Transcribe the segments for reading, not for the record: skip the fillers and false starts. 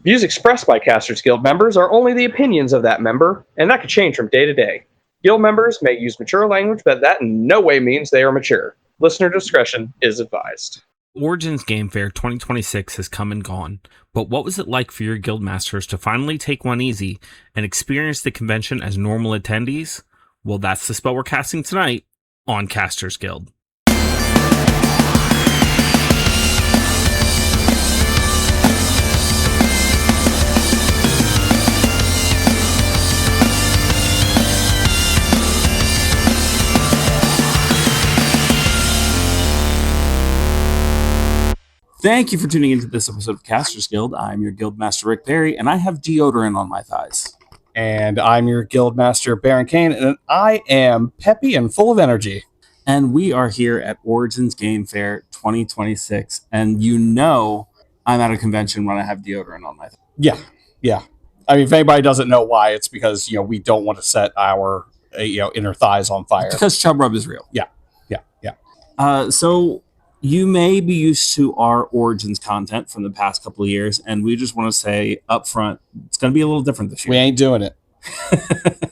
Views expressed by Casters Guild members are only the opinions of that member, and that could change from day to day. Guild members may use mature language, but that in no way means they are mature. Listener discretion is advised. Origins Game Fair 2026 has come and gone, but what was it like for your guild masters to finally take one easy and experience the convention as normal attendees? Well, that's the spell we're casting tonight on Casters Guild. Thank you for tuning into this episode of Casters Guild. I'm your Guildmaster Rick Perry, and I have deodorant on my thighs. And I'm your Guildmaster Baron Kane, and I am peppy and full of energy. And we are here at Origins Game Fair 2026, and you know I'm at a convention when I have deodorant on my thighs. Yeah. I mean, if anybody doesn't know why, it's because, we don't want to set our, inner thighs on fire. Because chub rub is real. Yeah. So you may be used to our Origins content from the past couple of years, and we just want to say up front, it's going to be a little different this year. We ain't doing it.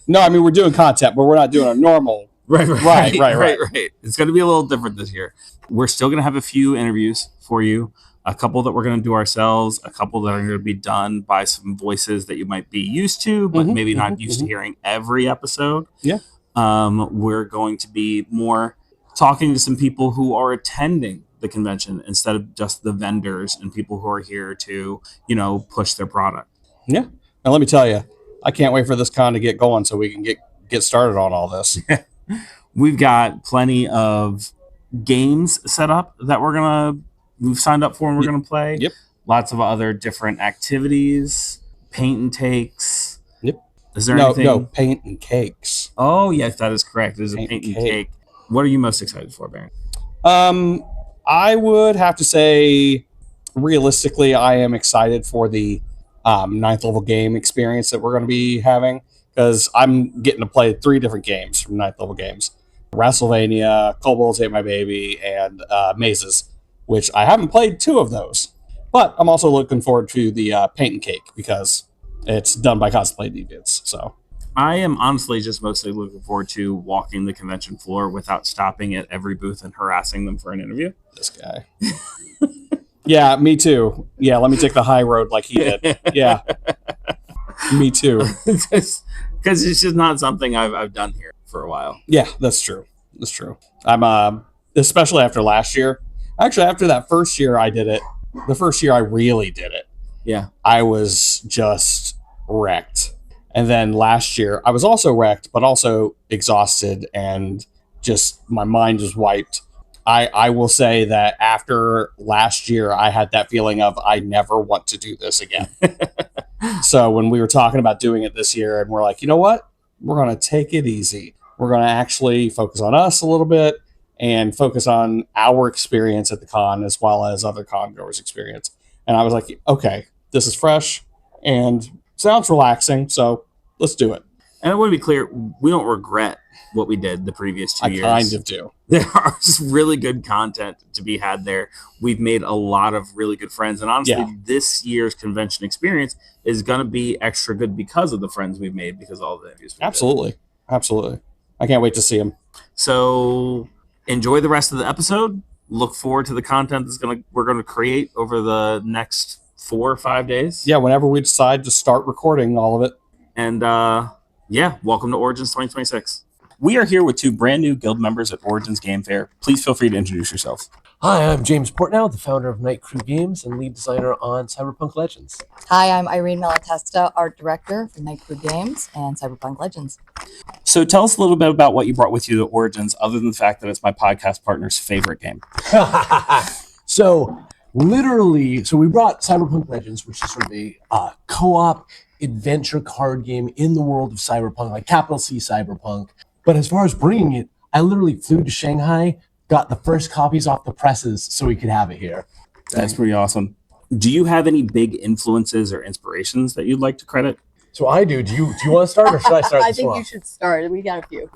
No, I mean, we're doing content, but we're not doing a normal. Right. It's going to be a little different this year. We're still going to have a few interviews for you, a couple that we're going to do ourselves, a couple that are going to be done by some voices that you might be used to, but maybe not used to hearing every episode. Yeah. We're going to be more talking to some people who are attending the convention instead of just the vendors and people who are here to, push their product. Yeah. And let me tell you, I can't wait for this con to get going so we can get started on all this. We've got plenty of games set up that we've signed up for and we're going to play. Yep. Lots of other different activities, paint and takes. Yep. Is there anything? No, paint and cakes. Oh, yes, that is correct. There's a paint and cake. What are you most excited for, Baron? I would have to say, realistically, I am excited for the 9th level game experience that we're going to be having, because I'm getting to play 3 different games from 9th level games. WrestleMania, Kobolds Ate My Baby, and Mazes, which I haven't played 2 of those. But I'm also looking forward to the paint and cake, because it's done by Cosplay Deviants, so... I am honestly just mostly looking forward to walking the convention floor without stopping at every booth and harassing them for an interview. This guy. Yeah, me too. Yeah, let me take the high road like he did. Yeah, me too. Because it's just not something I've done here for a while. Yeah, that's true. I'm especially after last year. Actually, after that first year I did it, the first year I really did it. Yeah, I was just wrecked. And then last year, I was also wrecked, but also exhausted, and just my mind was wiped. I will say that after last year, I had that feeling of I never want to do this again. So when we were talking about doing it this year, and we're like, you know what? We're going to take it easy. We're going to actually focus on us a little bit and focus on our experience at the con as well as other con goers' experience. And I was like, okay, this is fresh and sounds relaxing, so let's do it. And I want to be clear, we don't regret what we did the previous 2 years. I kind of do. There are just really good content to be had there. We've made a lot of really good friends. And honestly, This year's convention experience is going to be extra good because of the friends we've made, because of all the interviews we've Absolutely. I can't wait to see them. So enjoy the rest of the episode. Look forward to the content we're going to create over the next 4 or 5 days. Yeah, whenever we decide to start recording all of it. And welcome to Origins 2026. We are here with 2 brand new guild members at Origins Game Fair. Please feel free to introduce yourselves. Hi, I'm James Portnow, the founder of Night Crew Games and lead designer on Cyberpunk Legends. Hi, I'm Irene Malatesta, art director for Night Crew Games and Cyberpunk Legends. So tell us a little bit about what you brought with you to Origins, other than the fact that it's my podcast partner's favorite game. So we brought Cyberpunk Legends, which is sort of a co-op adventure card game in the world of cyberpunk, like capital C cyberpunk. But as far as bringing it, I literally flew to Shanghai, got the first copies off the presses so we could have it here. That's pretty awesome. Do you have any big influences or inspirations that you'd like to credit? So I do. Do you want to start, or should I start? I think you should start. We got a few.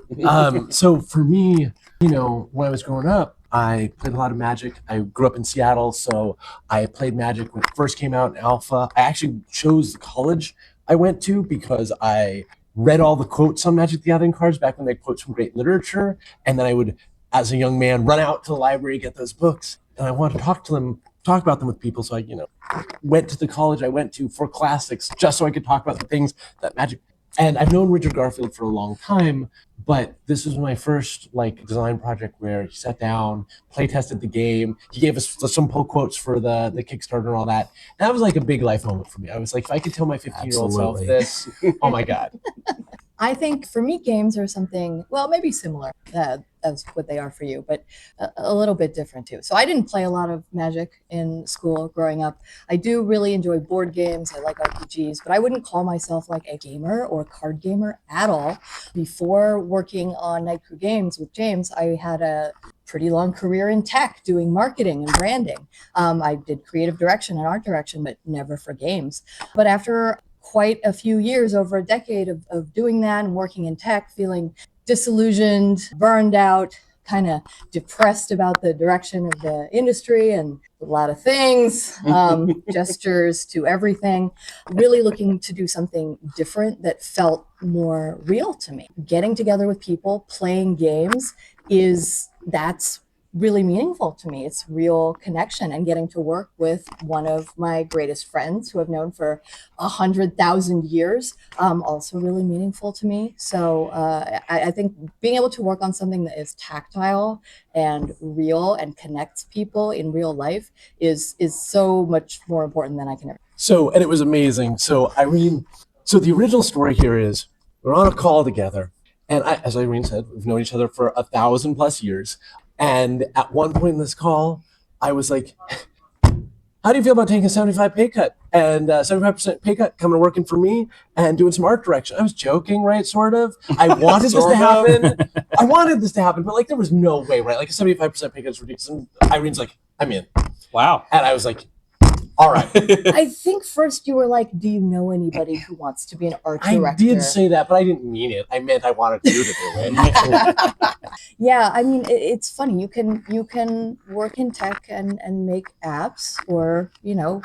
So for me, when I was growing up, I played a lot of Magic. I grew up in Seattle, so I played Magic when it first came out in Alpha. I actually chose the college I went to because I read all the quotes on Magic the Gathering cards back when they quotes from great literature, and then I would, as a young man, run out to the library, get those books, and I wanted to talk about them with people. So I, went to the college I went to for classics just so I could talk about the things that Magic. And I've known Richard Garfield for a long time, but this was my first design project where he sat down, play tested the game. He gave us some pull quotes for the Kickstarter and all that. And that was like a big life moment for me. I was like, if I could tell my 15-year-old self this, oh my God. I think for me, games are something, well, maybe similar as what they are for you, but a little bit different too. So I didn't play a lot of Magic in school growing up. I do really enjoy board games. I like RPGs, but I wouldn't call myself like a gamer or card gamer at all. Before working on Night Crew Games with James, I had a pretty long career in tech doing marketing and branding. I did creative direction and art direction, but never for games. But after quite a few years, over a decade of doing that and working in tech, feeling disillusioned, burned out, kind of depressed about the direction of the industry and a lot of things, gestures to everything, really looking to do something different that felt more real to me. Getting together with people, playing games that's really meaningful to me. It's real connection, and getting to work with one of my greatest friends who I've known for 100,000 years, also really meaningful to me. So I think being able to work on something that is tactile and real and connects people in real life is so much more important than I can ever. So, and it was amazing. So Irene, the original story here is we're on a call together, and as Irene said, we've known each other for 1,000+ years. And at one point in this call, I was like, how do you feel about taking a 75 pay cut and 75% pay cut coming and working for me and doing some art direction? I was joking, right? Sort of. I wanted this to happen. I wanted this to happen, but there was no way, right? Like a 75% pay cut is ridiculous. And Irene's like, I'm in. Wow. And I was like, all right. I think first you were like, do you know anybody who wants to be an art director? I did say that, but I didn't mean it. I meant I wanted you to do it. Yeah, I mean, it's funny. You can work in tech and make apps, or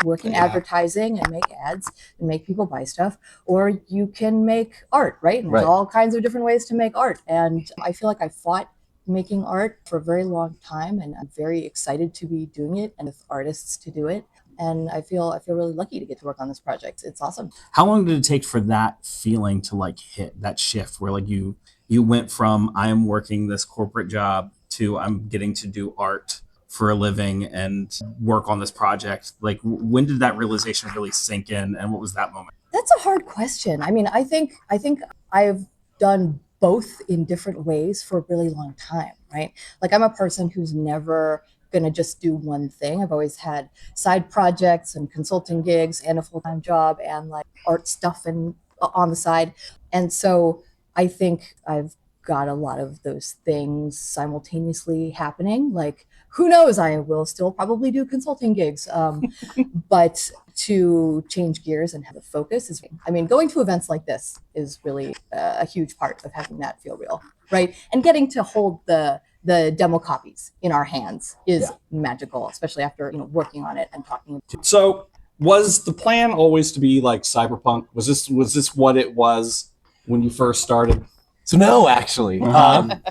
work in advertising and make ads and make people buy stuff, or you can make art, right? And there's all kinds of different ways to make art. And I feel like I fought making art for a very long time, and I'm very excited to be doing it and with artists to do it. And I feel really lucky to get to work on this project. It's awesome. How long did it take for that feeling to hit that shift where you went from I am working this corporate job to I'm getting to do art for a living and work on this project? When did that realization really sink in, and what was that moment? That's a hard question. I mean, I think I've done both in different ways for a really long time, right? I'm a person who's never going to just do one thing. I've always had side projects and consulting gigs and a full-time job and art stuff and on the side. And so I think I've got a lot of those things simultaneously happening. Who knows, I will still probably do consulting gigs. But to change gears and have a focus going to events like this is really a huge part of having that feel real, right? And getting to hold the demo copies in our hands is magical, especially after working on it and talking. So was the plan always to be like Cyberpunk? Was this what it was when you first started? So no, actually.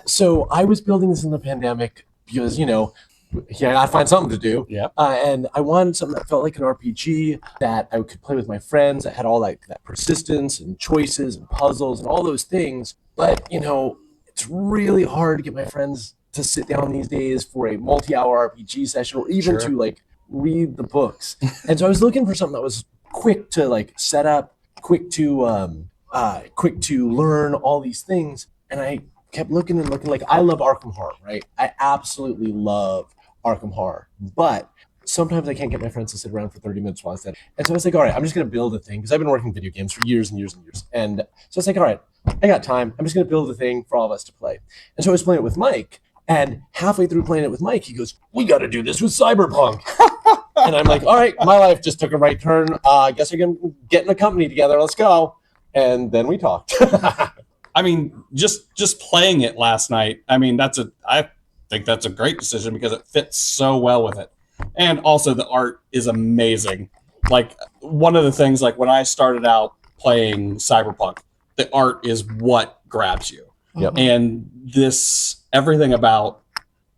So I was building this in the pandemic because, I find something to do. Yep. And I wanted something that felt like an RPG that I could play with my friends, that had all that persistence and choices and puzzles and all those things. But, it's really hard to get my friends to sit down these days for a multi-hour RPG session, or even to read the books. And so I was looking for something that was quick to set up, quick to learn all these things. And I kept looking and looking. I love Arkham Horror, right? I absolutely love Arkham Horror, but sometimes I can't get my friends to sit around for 30 minutes while I said. And so I was like, all right, I'm just going to build a thing, because I've been working video games for years and years and years. And so I was like, all right, I got time. I'm just going to build a thing for all of us to play. And so I was playing it with Mike. And halfway through playing it with Mike, he goes, we got to do this with Cyberpunk. And I'm like, all right, my life just took a right turn. I guess we're going to get in a company together. Let's go. And then we talked. I mean, just playing it last night. I mean, there's think that's a great decision because it fits so well with it. And also the art is amazing. Like one of the things, like when I started out playing Cyberpunk, the art is what grabs you. Yep. And this, everything about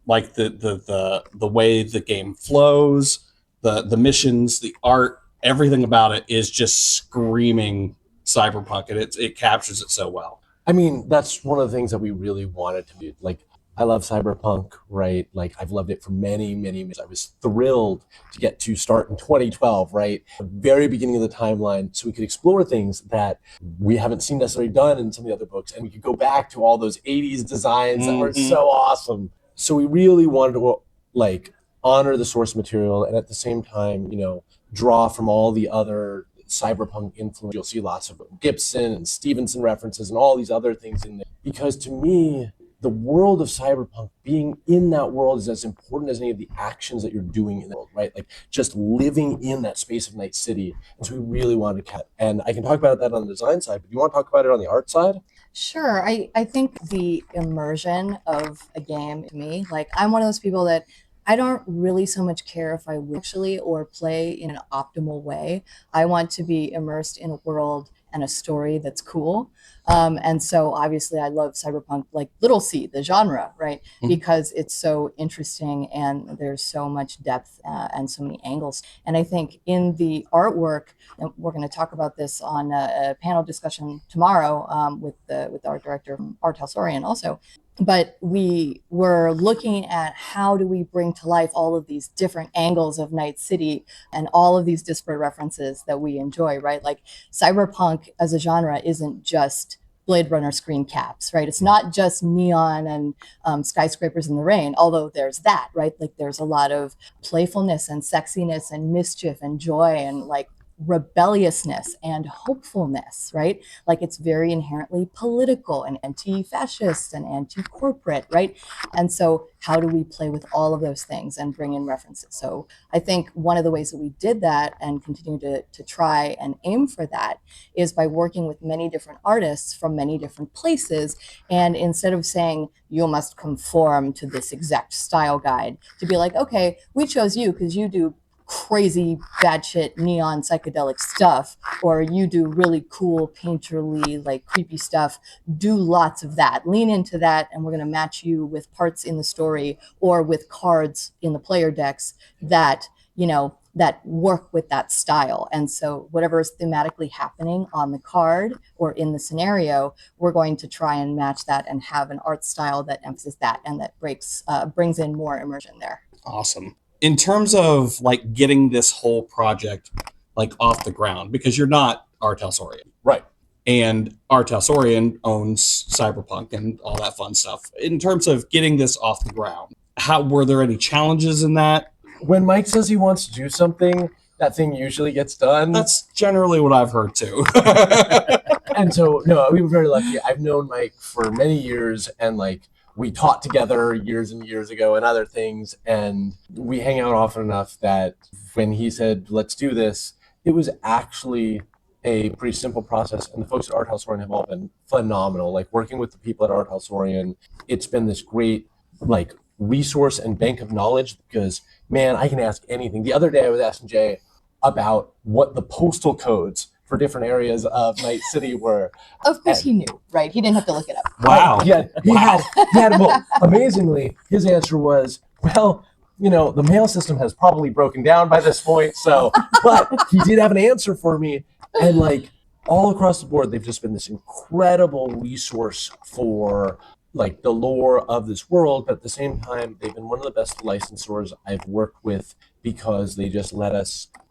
like the way the game flows, the missions, the art, everything about it is just screaming Cyberpunk, and it captures it so well. I mean, that's one of the things that we really wanted to do. Like, I love Cyberpunk, right? Like, I've loved it for many, many years. I was thrilled to get to start in 2012, right? The very beginning of the timeline, so we could explore things that we haven't seen necessarily done in some of the other books. And we could go back to all those 80s designs that were so awesome. So we really wanted to, like, honor the source material and at the same time, you know, draw from all the other Cyberpunk influence. You'll see lots of Gibson and Stevenson references and all these other things in there. Because to me, the world of Cyberpunk, being in that world is as important as any of the actions that you're doing in the world, right? Like just living in that space of Night City. And so we really wanted to cut. And I can talk about that on the design side, but you want to talk about it on the art side? Sure. I think the immersion of a game to me, like I'm one of those people that I don't really so much care if I actually or play in an optimal way. I want to be immersed in a world and a story that's cool. And so obviously I love Cyberpunk, like little c, the genre, right? Because it's so interesting and there's so much depth and so many angles. And I think in the artwork, and we're going to talk about this on a panel discussion tomorrow with the art director, Art Halsorian also. But we were looking at how do we bring to life all of these different angles of Night City and all of these disparate references that we enjoy, right? Like Cyberpunk as a genre isn't just Blade Runner screen caps, right? It's not just neon and skyscrapers in the rain, although there's that, right? Like there's a lot of playfulness and sexiness and mischief and joy and like rebelliousness and hopefulness, right? Like it's very inherently political and anti-fascist and anti-corporate, right? And so how do we play with all of those things and bring in references? So I think one of the ways that we did that and continue to try and aim for that is by working with many different artists from many different places. And instead of saying, you must conform to this exact style guide, to be like, okay, we chose you because you do crazy batshit neon psychedelic stuff, or you do really cool painterly like creepy stuff. Do lots of that, lean into that, and we're going to match you with parts in the story or with cards in the player decks that, you know, that work with that style. And so whatever is thematically happening on the card or in the scenario, we're going to try and match that and have an art style that emphasizes that and that brings in more immersion there. Awesome. In terms of like getting this whole project like off the ground, because you're not Art Halsorian, Right. and Art Halsorian owns Cyberpunk and all that fun stuff. In terms of getting this off the ground, how were there any challenges in that? When Mike says he wants to do something, that thing usually gets done. That's generally what I've heard too. And so, no, we were very lucky. I've known Mike for many years, and like we taught together years and years ago and other things, and we hang out often enough that when he said, let's do this, it was actually a pretty simple process. And the folks at Art Halsorian have all been phenomenal. Like working with the people at Art Halsorian, it's been this great like resource and bank of knowledge because, man, I can ask anything. The other day I was asking Jay about what the postal codes for different areas of Night City were. Of course he knew, right? He didn't have to look it up. Wow. Yeah, he had well, amazingly, his answer was, well, you know, the mail system has probably broken down by this point. So, but he did have an answer for me. And like all across the board, they've just been this incredible resource for like the lore of this world. But at the same time, they've been one of the best licensors I've worked with because they just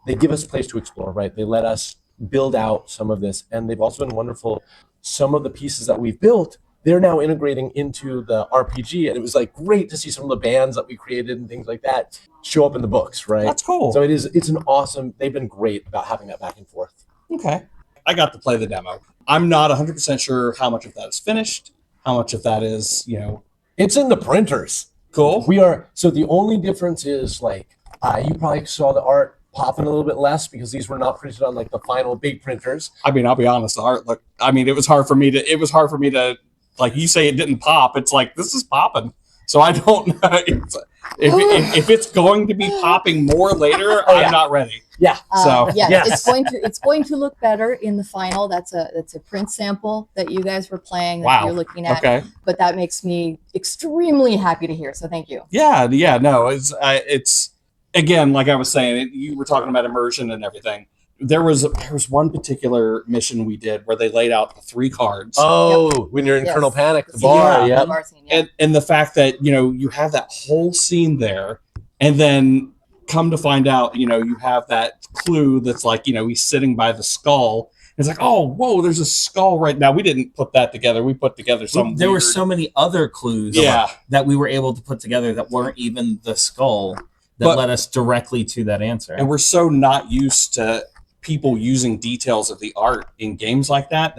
they give us a place to explore, right? They let us build out some of this, and they've also been wonderful. Some of the pieces that we've built, they're now integrating into the RPG, and it was like great to see some of the bands that we created and things like that show up in the books, right? That's cool. So it's an awesome, they've been great about having that back and forth. Okay. I got to play the demo. I'm not 100% sure how much of that is finished, how much of that is, you know. It's in the printers. Cool. So the only difference is like, you probably saw the art popping a little bit less because these were not printed on like the final big printers. I mean, I'll be honest, the art it was hard for me to, like you say it didn't pop. It's like, this is popping. So I don't know if it's going to be popping more later. Oh, yeah. I'm not ready. Yeah. So yes, yes. it's going to look better in the final. That's a print sample that you guys were playing that Wow. you're looking at. Okay. But that makes me extremely happy to hear. So thank you. Yeah. No, it's again, like I was saying, you were talking about immersion and everything. There was one particular mission we did where they laid out the 3 cards. Oh, when you're in Yes. Colonel Panic, the scene, bar. Yeah. Yeah. the bar scene, yeah. And the fact that you have that whole scene there, and then come to find out you have that clue that's like he's sitting by the skull. It's like, oh, whoa, there's a skull right now. We didn't put that together. We put together some. There were weird- so many other clues Yeah. that we were able to put together that weren't even the skull that But- led us directly to that answer. and we're so not used to people using details of the art in games like that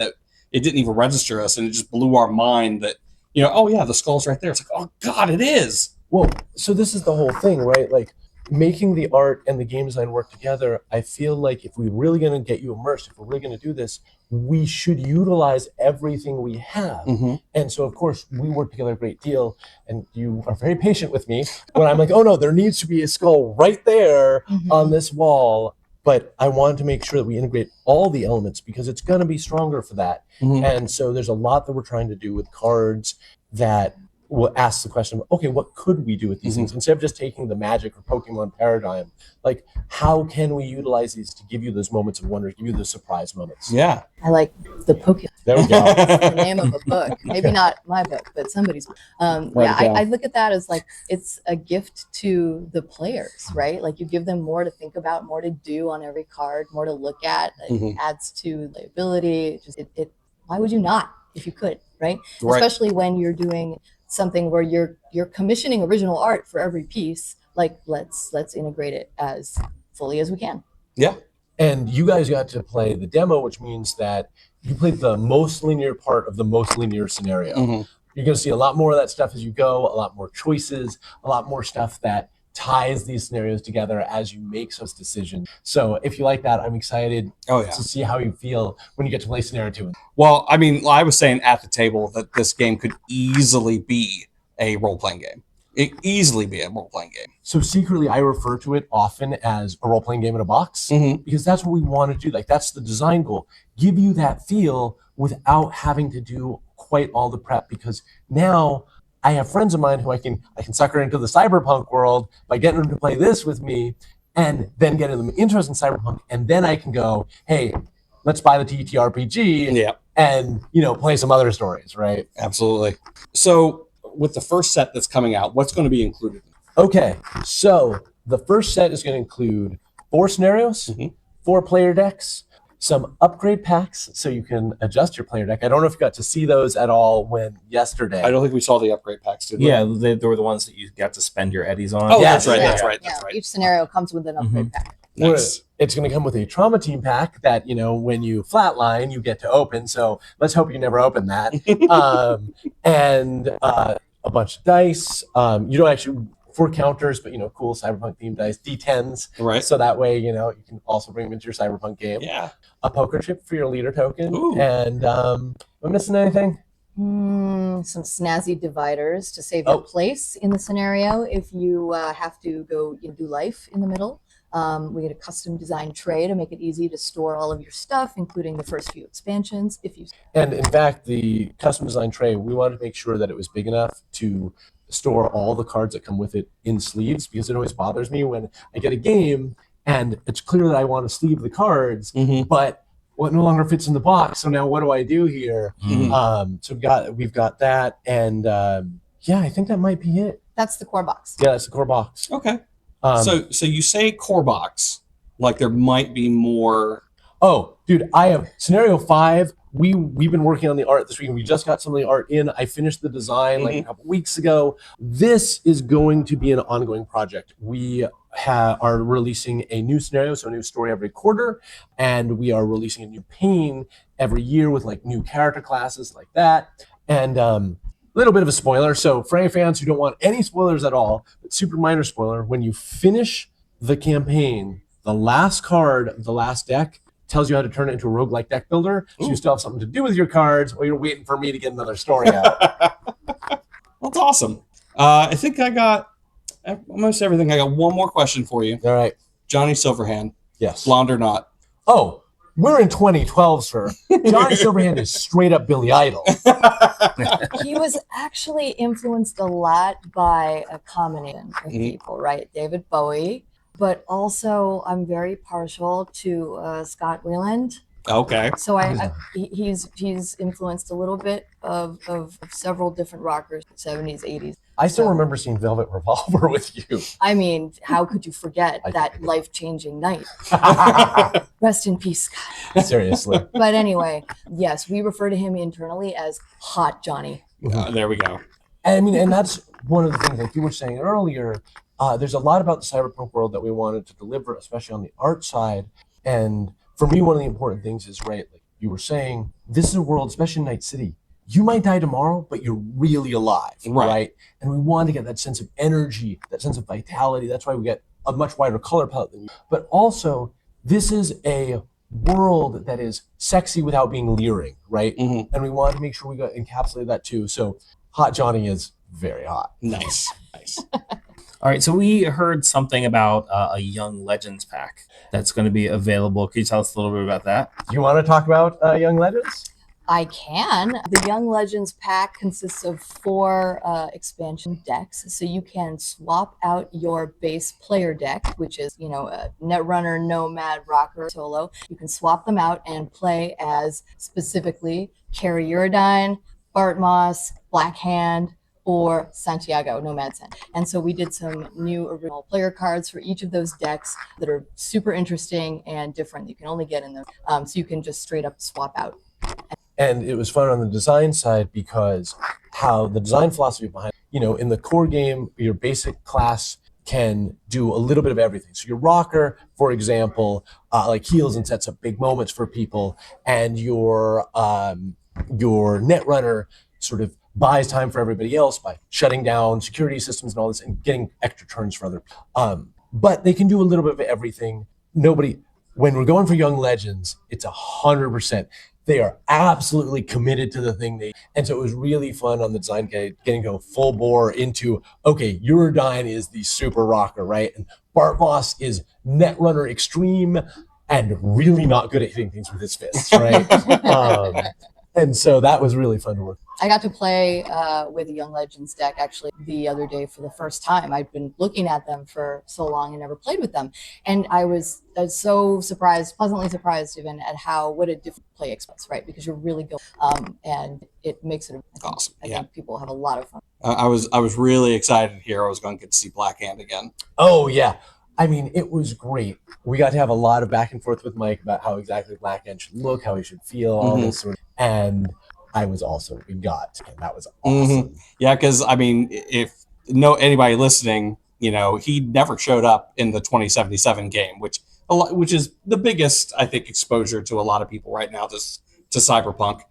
it didn't even register us, and it just blew our mind that oh yeah, the skull's right there. It's like, oh god, it is. Well, so this is the whole thing, right? Like making the art and the game design work together. I feel like if we're really going to get you immersed, if we're really going to do this, we should utilize everything we have. Mm-hmm. And so, of course, we work together a great deal. And you are very patient with me when I'm like, oh no, there needs to be a skull right there Mhm. on this wall. But I wanted to make sure that we integrate all the elements because it's going to be stronger for that. Mhm. And so there's a lot that we're trying to do with cards that will ask the question, okay, what could we do with these things? Instead of just taking the Magic or Pokemon paradigm, like how can we utilize these to give you those moments of wonder, give you those surprise moments? Yeah. I like the Pokemon. There we go. The name of a book. Maybe not my book, but somebody's. Right, Yeah, yeah. I look at that as like it's a gift to the players, right? Like you give them more to think about, more to do on every card, more to look at. It Mhm. adds to the ability. It. Why would you not if you could, right? Right. Especially when you're doing something where you're commissioning original art for every piece. Like let's integrate it as fully as we can. Yeah. And you guys got to play the demo, which means that you played the most linear part of the most linear scenario. Mhm. You're going to see a lot more of that stuff as you go, a lot more choices, a lot more stuff that ties these scenarios together as you make those decisions. So if you like that, I'm excited Oh yeah. to see how you feel when you get to play scenario 2. Well, I mean, I was saying at the table that this game could easily be a role-playing game. It easily be a role-playing game. So secretly, I refer to it often as a role-playing game in a box Mhm. because that's what we want to do. Like that's the design goal. Give you that feel without having to do quite all the prep because now I have friends of mine who I can sucker into the cyberpunk world by getting them to play this with me and then getting them interested in cyberpunk. And then I can go, hey, let's buy the TTRPG Yeah. and, play some other stories, right? Absolutely. So with the first set that's coming out, what's going to be included? Okay, so the first set is going to include 4 scenarios, Mhm. 4 player decks, some upgrade packs so you can adjust your player deck. I don't know if you got to see those at all yesterday. I don't think we saw the upgrade packs, did we? yeah, they were the ones that you got to spend your eddies on. Oh, Yeah, that's right. yeah. That's right. Yeah, That's right. each scenario comes with an upgrade pack. Nice. It's going to come with a trauma team pack that, when you flatline, you get to open. So let's hope you never open that. And a bunch of dice. You don't actually, 4 counters, but, cool cyberpunk themed dice, D10s. Right. So that way, you can also bring them into your cyberpunk game. Yeah. A poker chip for your leader token. Ooh. And am I missing anything? Some snazzy dividers to save your place in the scenario if you have to go do life in the middle. We get a custom designed tray to make it easy to store all of your stuff, including the first few expansions. And in fact, the custom design tray, we wanted to make sure that it was big enough to store all the cards that come with it in sleeves because it always bothers me when I get a game and it's clear that I want to sleeve the cards, Mhm. but what no longer fits in the box. So now what do I do here? Mhm. So we've got that, and yeah, I think that might be it. That's the core box. Yeah, that's the core box. Okay. Um, So you say core box, like there might be more. Oh, dude, I have scenario 5. We've been working on the art this week, and we just got some of the art in. I finished the design like a couple weeks ago. This is going to be an ongoing project. We are releasing a new scenario, so a new story every quarter, and we are releasing a new pane every year with like new character classes like that. And little bit of a spoiler. So for any fans who don't want any spoilers at all, but super minor spoiler, when you finish the campaign, the last card of the last deck tells you how to turn it into a roguelike deck builder. So you still have something to do with your cards while you're waiting for me to get another story out. That's awesome. I think I got almost everything. I got one more question for you. All right. Johnny Silverhand, Yes. blonde or not? Oh, we're in 2012, sir. Johnny Silverhand is straight up Billy Idol. He was actually influenced a lot by a combination of people, right? David Bowie, but also I'm very partial to Scott Weiland. Okay. So he's influenced a little bit of several different rockers, 70s, 80s. I still remember seeing Velvet Revolver with you. I mean, how could you forget that life-changing night? Rest in peace, Scott. Seriously. But anyway, yes, we refer to him internally as Hot Johnny. There we go. I mean, and that's one of the things, like you were saying earlier, there's a lot about the cyberpunk world that we wanted to deliver, especially on the art side. And for me, one of the important things is, right, like you were saying, this is a world, especially in Night City, you might die tomorrow, but you're really alive, right? And we want to get that sense of energy, that sense of vitality. That's why we get a much wider color palette than you. But also, this is a world that is sexy without being leering, right? And we want to make sure we encapsulate that too. So Hot Johnny is very hot. Nice. All right, so we heard something about a Young Legends pack that's going to be available. Can you tell us a little bit about that? Do you want to talk about Young Legends? I can. The Young Legends pack consists of 4 expansion decks. So you can swap out your base player deck, which is, a Netrunner, Nomad, Rocker, Solo. You can swap them out and play as specifically Carrie Uridine, Bart Moss, Black Hand, or Santiago, Nomad Sen. And so we did some new original player cards for each of those decks that are super interesting and different. You can only get in them. So you can just straight up swap out. And it was fun on the design side because how the design philosophy behind, in the core game, your basic class can do a little bit of everything. So your rocker, for example, like heals and sets up big moments for people, and your Netrunner sort of buys time for everybody else by shutting down security systems and all this and getting extra turns for other. But they can do a little bit of everything. When we're going for Young Legends, it's 100%. They are absolutely committed to the thing and so it was really fun on the design guide, getting to go full bore into, okay, Uridine is the super rocker, right? And Bart Moss is Netrunner extreme and really not good at hitting things with his fists, right? And so that was really fun to work. I got to play with a Young Legends deck actually the other day for the first time. I'd been looking at them for so long and never played with them. And I was so surprised, pleasantly surprised even at what a different play experience, right? Because you're really good and it makes it awesome. I think people have a lot of fun. I was really excited here. I was going to get to see Black Hand again. Oh, yeah. I mean, it was great. We got to have a lot of back and forth with Mike about how exactly Black Hand should look, how he should feel, all this sort of, and I was also and that was awesome. Yeah, because I mean, if anybody listening, he never showed up in the 2077 game, which is the biggest, I think, exposure to a lot of people right now to Cyberpunk.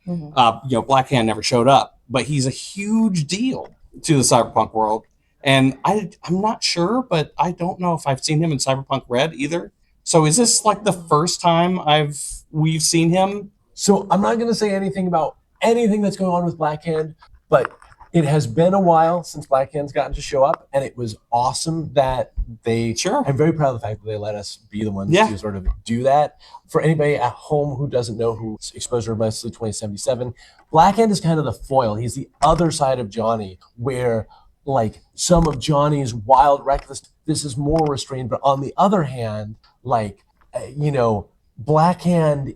Black Hand never showed up, but he's a huge deal to the Cyberpunk world. And I'm not sure, but I don't know if I've seen him in Cyberpunk Red either. So is this like the first time we've seen him? So I'm not going to say anything about anything that's going on with Black Hand, but it has been a while since Black Hand's gotten to show up, and it was awesome that I'm very proud of the fact that they let us be the ones to sort of do that. For anybody at home who doesn't know who's exposure to mostly 2077, Black Hand is kind of the foil. He's the other side of Johnny, where like some of Johnny's wild, reckless, this is more restrained. But on the other hand, Black Hand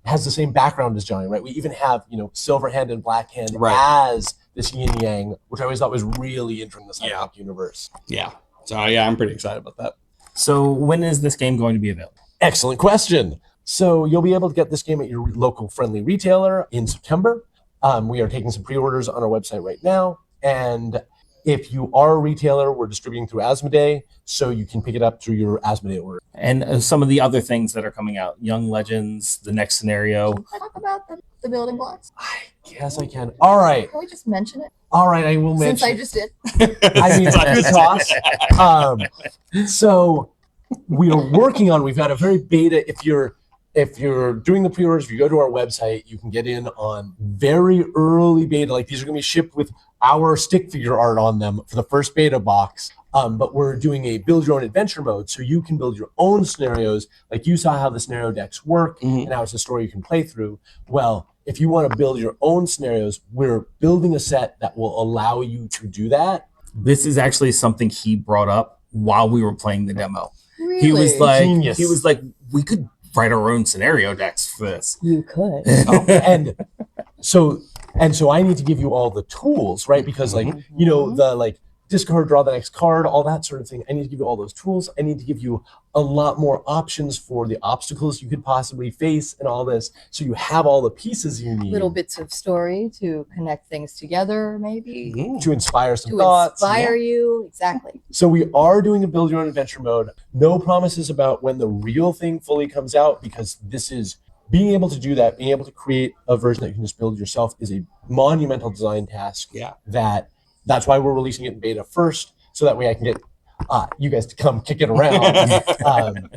has the same background as Johnny, right? We even have, Silverhand and Black Hand as this yin yang, which I always thought was really interesting in the Cyberpunk universe. Yeah. So yeah, I'm pretty excited about that. So when is this game going to be available? Excellent question. So you'll be able to get this game at your local friendly retailer in September. We are taking some pre-orders on our website right now. And if you are a retailer, we're distributing through Asmodee, so you can pick it up through your Asmodee order. And some of the other things that are coming out, Young Legends, The Next Scenario. Can I talk about the building blocks? I guess I can. All right. Can we just mention it? All right, I will mention. Since I just did. I mean, good toss. So we are working on, we've got a very beta, if you're if you're doing the pre-orders, if you go to our website, you can get in on very early beta. Like these are going to be shipped with our stick figure art on them for the first beta box. But we're doing a build your own adventure mode, so you can build your own scenarios. Like you saw how the scenario decks work, and how it's a story you can play through. Well, if you want to build your own scenarios, we're building a set that will allow you to do that. This is actually something he brought up while we were playing the demo. Really? He was like, Genius. we could write our own scenario decks for this. You could. and so I need to give you all the tools, right? Because like, you know, the like discard, draw the next card, all that sort of thing. I need to give you all those tools. I need to give you a lot more options for the obstacles you could possibly face and all this. So you have all the pieces you need. Little bits of story to connect things together, maybe. To inspire some To thoughts. inspire you. Exactly. So we are doing a build your own adventure mode. No promises about when the real thing fully comes out, because this is being able to do that, being able to create a version that you can just build yourself is a monumental design task. Yeah. That's why we're releasing it in beta first, so that way I can get you guys to come kick it around.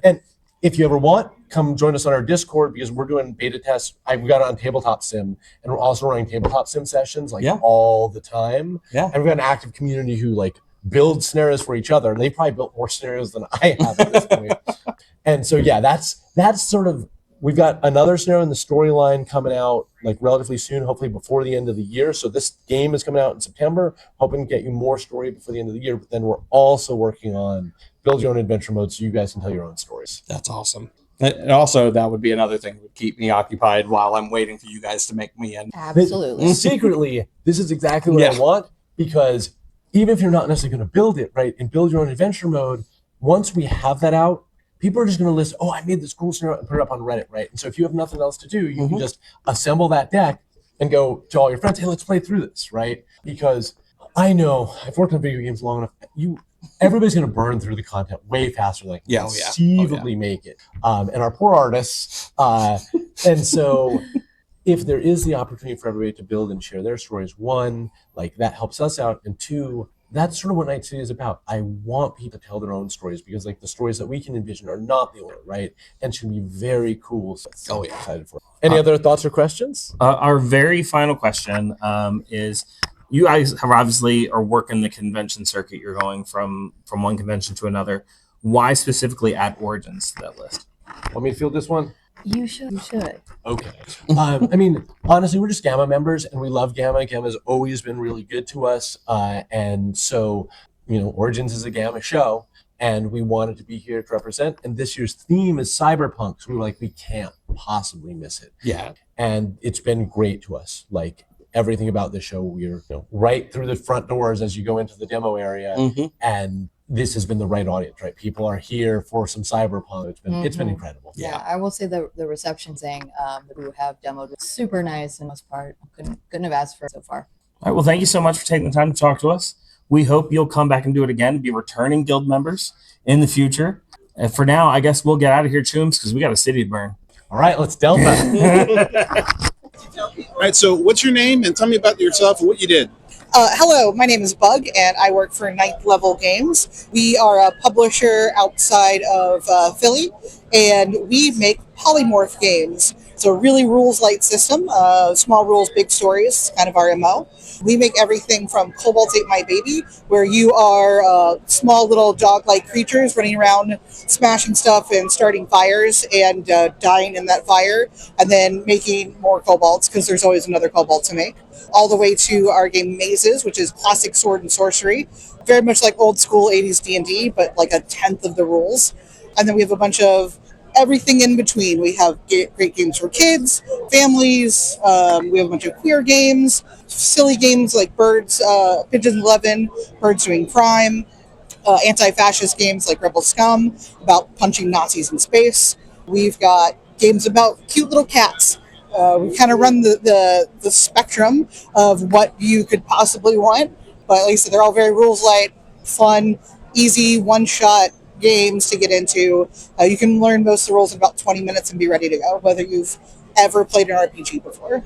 And if you ever want, come join us on our Discord, because we're doing beta tests. We've got it on Tabletop Sim, and we're also running Tabletop Sim sessions all the time. Yeah. And we've got an active community who like build scenarios for each other. And they probably built more scenarios than I have at this point. And so yeah, that's sort of. We've got another scenario in the storyline coming out like relatively soon, hopefully before the end of the year. So this game is coming out in September, hoping to get you more story before the end of the year. But then we're also working on build your own adventure mode, so you guys can tell your own stories. That's awesome. And also, that would be another thing that would keep me occupied while I'm waiting for you guys to make me in. Absolutely. Secretly, this is exactly what I want, because even if you're not necessarily going to build it, right, in build your own adventure mode, once we have that out, people are just going to list, oh, I made this cool scenario and put it up on Reddit, right? And so if you have nothing else to do, you can just assemble that deck and go to all your friends, hey, let's play through this, right? Because I know I've worked on video games long enough. Everybody's going to burn through the content way faster than conceivably make it. And our poor artists. And so if there is the opportunity for everybody to build and share their stories, one, like that helps us out. And two, that's sort of what Night City is about. I want people to tell their own stories, because like the stories that we can envision are not the only, right? And should be very cool. So I'm excited for it. Any other thoughts or questions? Our very final question is, you guys have obviously are working the convention circuit. You're going from one convention to another. Why specifically at Origins, that list? Want me to field this one? You should. Okay. I mean, honestly, we're just Gamma members, and we love Gamma. Gamma's always been really good to us. And so, you know, Origins is a Gamma show, and we wanted to be here to represent. And this year's theme is cyberpunk. So we were like, we can't possibly miss it. Yeah. And it's been great to us. Like, everything about this show, we're right through the front doors as you go into the demo area. And this has been the right audience, right? People are here for some cyberpunk. It's been incredible. Yeah, I will say the reception saying that we have demoed was super nice in most part. Couldn't have asked for it so far. All right. Well, thank you so much for taking the time to talk to us. We hope you'll come back and do it again, be returning guild members in the future. And for now, I guess we'll get out of here, Chooms, because we got a city to burn. All right, let's Delta. All right, so what's your name, and tell me about yourself and what you did. Hello, my name is Bug, and I work for Ninth Level Games. We are a publisher outside of Philly, and we make polymorph games. So really rules-light system, small rules, big stories, kind of our MO. We make everything from Cobalt Ate My Baby, where you are small little dog-like creatures running around, smashing stuff and starting fires and dying in that fire, and then making more kobolds, because there's always another kobold to make. All the way to our game Mazes, which is classic sword and sorcery. Very much like old school 80s D&D, but like a tenth of the rules. And then we have a bunch of everything in between. We have great games for kids, families. We have a bunch of queer games, silly games like Pigeons 11, Birds Doing Crime, anti-fascist games like Rebel Scum, about punching Nazis in space. We've got games about cute little cats. We kind of run the spectrum of what you could possibly want, but at least they're all very rules light, fun, easy, one-shot games to get into. You can learn most of the rules in about 20 minutes and be ready to go, whether you've ever played an RPG before.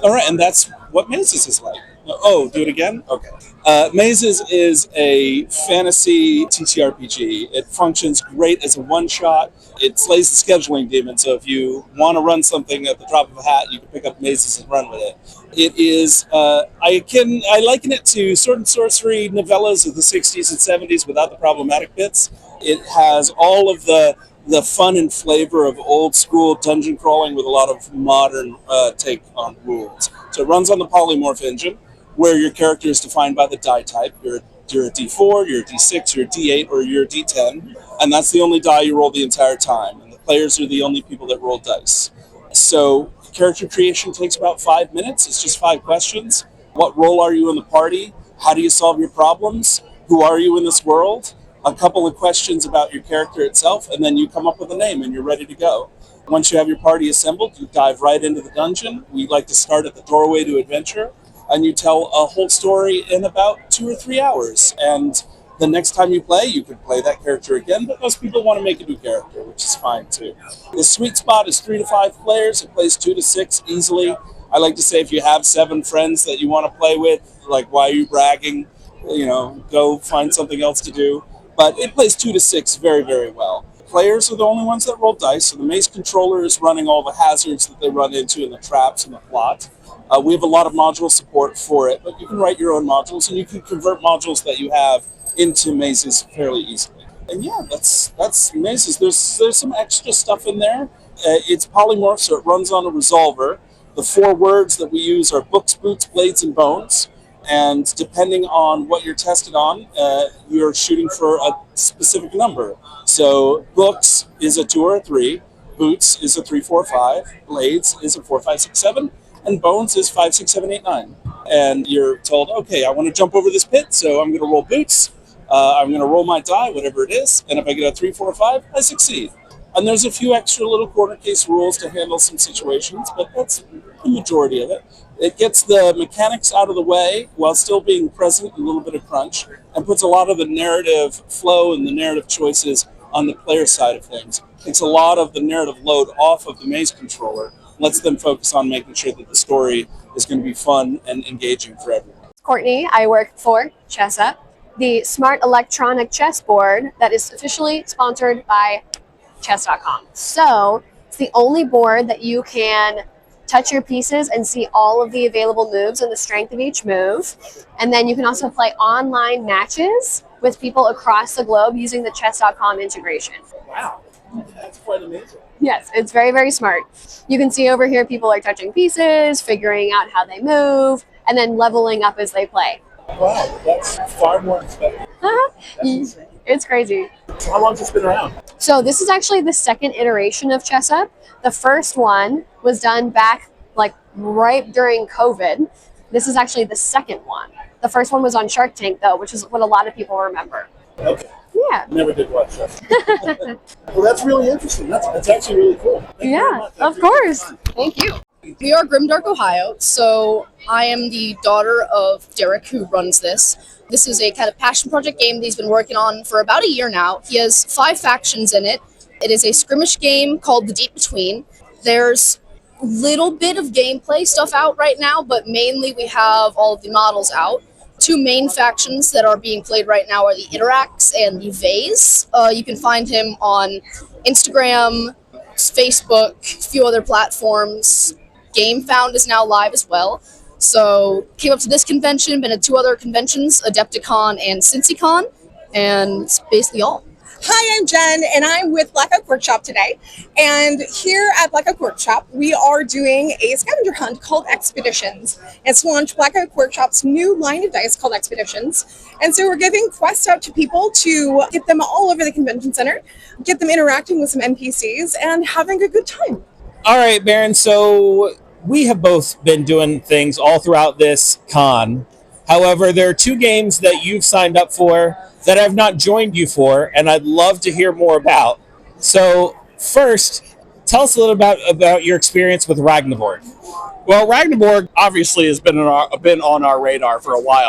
All right, and that's what Mazes is like. Oh, do it again? Okay. Mazes is a fantasy TTRPG. It functions great as a one-shot. It slays the scheduling demon, so if you want to run something at the drop of a hat, you can pick up Mazes and run with it. It is, I liken it to sword and sorcery novellas of the 60s and 70s without the problematic bits. It has all of the fun and flavor of old school dungeon crawling with a lot of modern take on rules. So it runs on the polymorph engine, where your character is defined by the die type. You're a D4, you're a D6, you're a D8, or you're a D10, and that's the only die you roll the entire time. And the players are the only people that roll dice. So character creation takes about 5 minutes. It's just 5 questions. What role are you in the party? How do you solve your problems? Who are you in this world? A couple of questions about your character itself, and then you come up with a name and you're ready to go. Once you have your party assembled, you dive right into the dungeon. We like to start at the doorway to adventure, and you tell a whole story in about 2 or 3 hours. And the next time you play, you can play that character again, but most people want to make a new character, which is fine too. The sweet spot is 3 to 5 players. It plays 2 to 6 easily. I like to say if you have 7 friends that you want to play with, like, why are you bragging? Go find something else to do. But it plays 2 to 6 very, very well. Players are the only ones that roll dice, so the mace controller is running all the hazards that they run into and the traps and the plot. We have a lot of module support for it, but you can write your own modules, and you can convert modules that you have into mazes fairly easily. And yeah, that's mazes. There's some extra stuff in there. It's polymorph, so it runs on a resolver. The 4 words that we use are books, boots, blades, and bones. And depending on what you're tested on, you're shooting for a specific number. So books is a 2 or a 3, boots is a 3, 4, 5, blades is a 4, 5, 6, 7, and bones is 5, 6, 7, 8, 9. And you're told, okay, I want to jump over this pit, so I'm going to roll boots. I'm going to roll my die, whatever it is, and if I get a 3, 4, 5, I succeed. And there's a few extra little corner case rules to handle some situations, but that's the majority of it. It gets the mechanics out of the way while still being present, a little bit of crunch, and puts a lot of the narrative flow and the narrative choices on the player side of things. Takes a lot of the narrative load off of the maze controller, lets them focus on making sure that the story is going to be fun and engaging for everyone. Courtney, I work for ChessUp, the smart electronic chessboard that is officially sponsored by chess.com. So it's the only board that you can touch your pieces and see all of the available moves and the strength of each move. And then you can also play online matches with people across the globe using the chess.com integration. Wow, that's quite amazing. Yes, it's very, very smart. You can see over here people are touching pieces, figuring out how they move, and then leveling up as they play. Wow, that's far more expected. It's crazy. How long has this been around? So this is actually the second iteration of ChessUp. The first one was done back right during COVID. This is actually the second one. The first one was on Shark Tank though, which is what a lot of people remember. Okay. Yeah. Never did watch that. Well, that's really interesting. That's actually really cool. Thank you very much. Of course. Thank you. We are Grimdark, Ohio, so I am the daughter of Derek, who runs this. This is a kind of passion project game that he's been working on for about a year now. He has 5 factions in it. It is a skirmish game called The Deep Between. There's a little bit of gameplay stuff out right now, but mainly we have all of the models out. 2 main factions that are being played right now are the Iterax and the Vase. You can find him on Instagram, Facebook, a few other platforms. GameFound is now live as well. So came up to this convention, been at 2 other conventions, Adepticon and CincyCon, and it's basically all. Hi, I'm Jen, and I'm with Black Oak Workshop today. And here at Black Oak Workshop, we are doing a scavenger hunt called Expeditions. It's to launch Black Oak Workshop's new line of dice called Expeditions. And so we're giving quests out to people to get them all over the convention center, get them interacting with some NPCs, and having a good time. All right, Baron, so we have both been doing things all throughout this con. However, there are 2 games that you've signed up for that I've not joined you for, and I'd love to hear more about. So first, tell us a little about your experience with Ragnarborg. Well, Ragnarborg obviously has been on our radar for a while.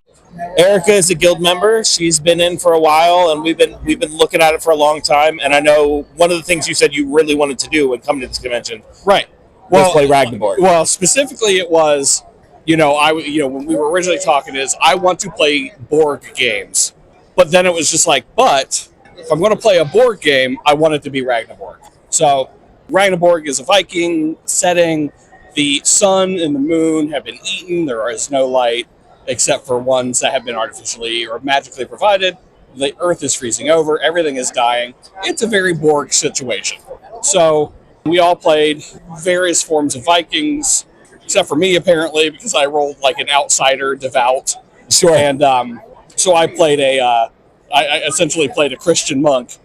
Erica is a guild member. She's been in for a while, and we've been looking at it for a long time. And I know one of the things you said you really wanted to do when coming to this convention, right, was play Ragnarborg. Well, specifically, it was when we were originally talking is I want to play board games, but then it was just like, but if I'm going to play a board game, I want it to be Ragnarok. So Ragnarok is a Viking setting. The sun and the moon have been eaten. There is no light except for ones that have been artificially or magically provided. The earth is freezing over. Everything is dying. It's a very Borg situation. So we all played various forms of Vikings, except for me, apparently, because I rolled like an outsider devout. Sure. And so I played I essentially played a Christian monk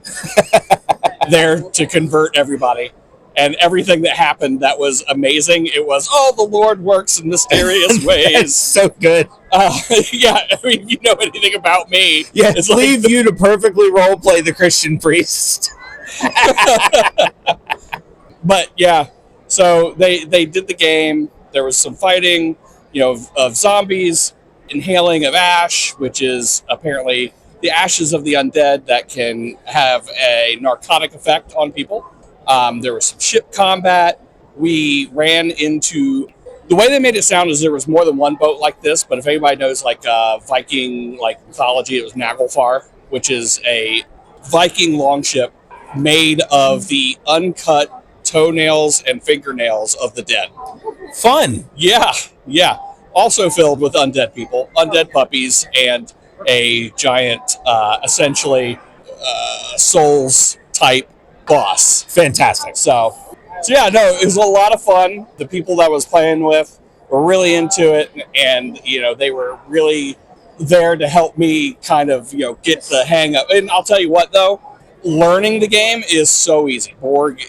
there to convert everybody. And everything that happened that was amazing, it was, the Lord works in mysterious ways. It's so good. Yeah, I mean, if you know anything about me. Yeah, it's leave you to perfectly role play the Christian priest. But yeah, so they did the game. There was some fighting, of zombies, inhaling of ash, which is apparently the ashes of the undead that can have a narcotic effect on people. There was some ship combat. We ran into... The way they made it sound is there was more than one boat like this, but if anybody knows Viking mythology, it was Naglfar, which is a Viking longship made of the uncut toenails and fingernails of the dead. Fun. Yeah. Also filled with undead people, undead puppies, and a giant, essentially, Souls type boss. Fantastic. So yeah, no, it was a lot of fun. The people that I was playing with were really into it, and they were really there to help me kind of get the hang of. And I'll tell you what, though, learning the game is so easy. Board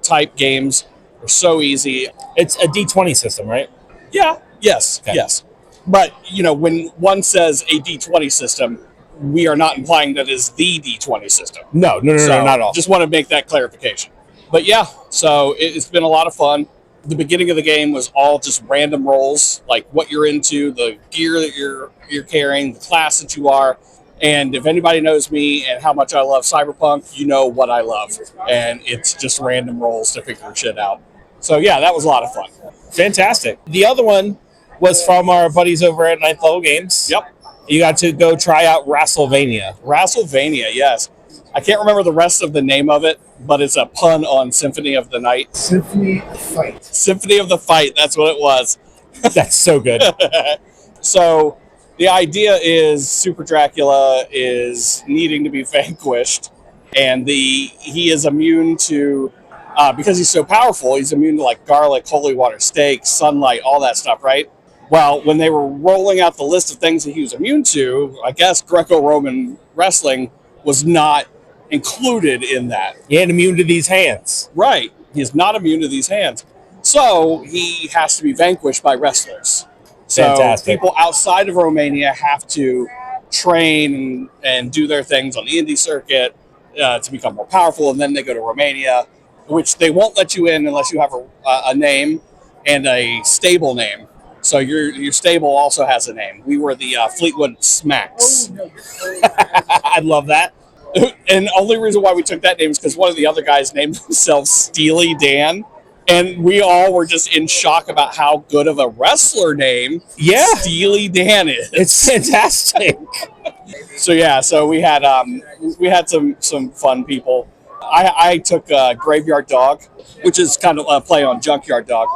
type games are so easy. It's a D20 system, right? Yeah. Yes. Okay. Yes. But when one says a D20 system, we are not implying that is the D20 system. No, not at all. Just want to make that clarification. But yeah, so it's been a lot of fun. The beginning of the game was all just random rolls, like what you're into, the gear that you're carrying, the class that you are. And if anybody knows me and how much I love Cyberpunk, you know what I love. And it's just random rolls to figure shit out. So yeah, that was a lot of fun. Fantastic. The other one was from our buddies over at Ninth Level Games. Yep. You got to go try out Wrestlevania. Wrestlevania, yes. I can't remember the rest of the name of it, but it's a pun on Symphony of the Night. Symphony of the Fight. Symphony of the Fight, that's what it was. That's so good. So the idea is Super Dracula is needing to be vanquished, and he is immune to, because he's so powerful, he's immune to like garlic, holy water, steak, sunlight, all that stuff, right? Well, when they were rolling out the list of things that he was immune to, I guess Greco-Roman wrestling was not included in that. He ain't immune to these hands. Right. He is not immune to these hands. So he has to be vanquished by wrestlers. So Fantastic. People outside of Romania have to train and do their things on the indie circuit to become more powerful, and then they go to Romania, which they won't let you in unless you have a name and a stable name. So your stable also has a name. We were the Fleetwood Smacks. I love that. And the only reason why we took that name is because one of the other guys named himself Steely Dan. And we all were just in shock about how good of a wrestler name Steely Dan is. It's fantastic. So we had some fun people. I took Graveyard Dog, which is kind of a play on Junkyard Dog.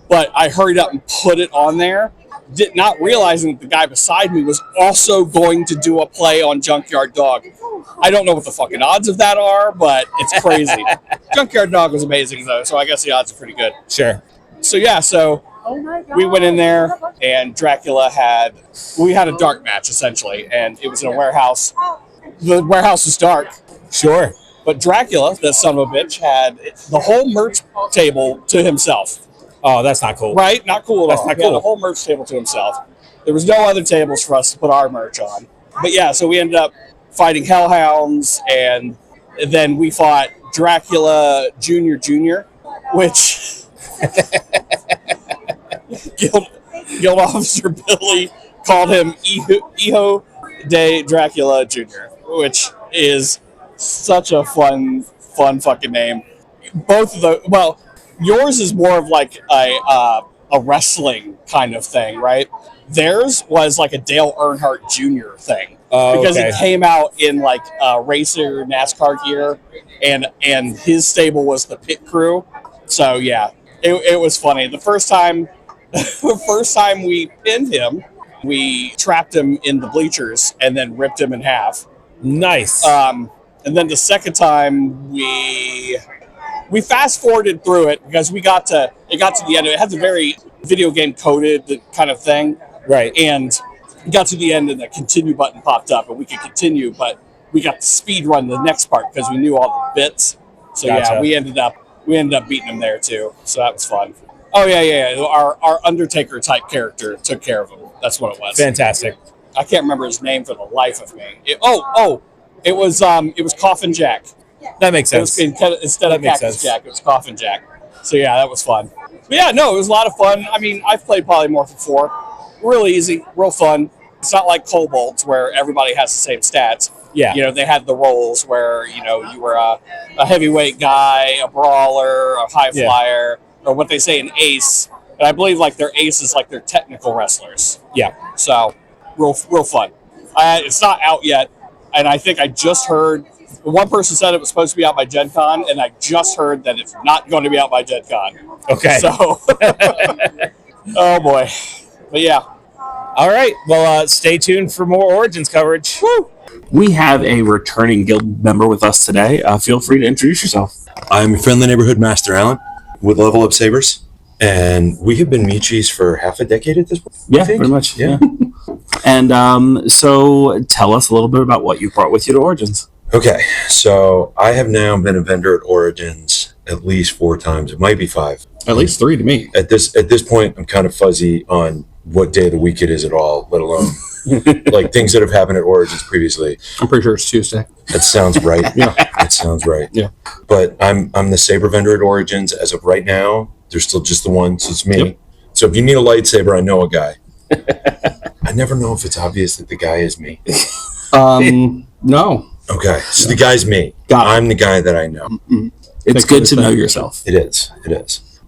But I hurried up and put it on there, not realizing that the guy beside me was also going to do a play on Junkyard Dog. I don't know what the fucking odds of that are, but it's crazy. Junkyard Dog was amazing, though, so I guess the odds are pretty good. Sure. So, yeah, we went in there, and we had a dark match, essentially, and it was in a warehouse. The warehouse was dark. Sure. But Dracula, that son of a bitch, had the whole merch table to himself. Oh, that's not cool. Right? Not cool at all. That's not He had cool. the whole merch table to himself. There was no other tables for us to put our merch on. But yeah, so we ended up fighting hellhounds, and then we fought Dracula Jr., which Guild Officer Billy called him Hijo de Dracula Jr., which is such a fun fucking name. Both of yours is more of like a a wrestling kind of thing, right? Theirs was like a Dale Earnhardt Jr. thing because it came out in like racer NASCAR gear, and his stable was the pit crew. So yeah, it was funny. The first time we pinned him, we trapped him in the bleachers and then ripped him in half. Nice. And then the second time we fast forwarded through it because it got to the end. It has a very video game coded kind of thing. Right. And we got to the end and the continue button popped up and we could continue, but we got to speed run the next part because we knew all the bits. So Gotcha. yeah, we ended up beating him there too. So that was fun. Oh yeah. Our Undertaker type character took care of him. That's what it was. Fantastic. I can't remember his name for the life of me. It was Coffin Jack. That makes sense. Instead of makes Cactus sense. Jack, it was Coffin Jack. So yeah, that was fun. But yeah, no, it was a lot of fun. I mean, I've played Polymorph before. Real easy, real fun. It's not like Kobolds where everybody has the same stats. Yeah. You know, they had the roles where, you know, you were a heavyweight guy, a brawler, a high flyer, or what they say an ace. And I believe like their ace is like their technical wrestlers. Yeah. So real fun. It's not out yet. And I think I just heard one person said it was supposed to be out by Gen Con, and I just heard that it's not going to be out by Gen Con. Okay. So, oh boy. But yeah. All right. Well, stay tuned for more Origins coverage. Woo! We have a returning guild member with us today. Feel free to introduce yourself. I'm your friendly neighborhood Master Allen with Level Up Sabers, and we have been Michis for half a decade at this point. Yeah, pretty much. Yeah. And so tell us a little bit about what you brought with you to Origins. Okay, so I have now been a vendor at Origins at least 4 times. It might be 5. At least 3 to me. At this point, I'm kind of fuzzy on what day of the week it is at all, let alone like things that have happened at Origins previously. I'm pretty sure it's Tuesday. That sounds right. Yeah. That sounds right. Yeah. But I'm the saber vendor at Origins as of right now. There's still just the one, so it's me. Yep. So if you need a lightsaber, I know a guy. I never know if it's obvious that the guy is me. No. Okay, so the guy's me. Got it. I'm the guy that I know. Mm-mm. It's good to know yourself. It is.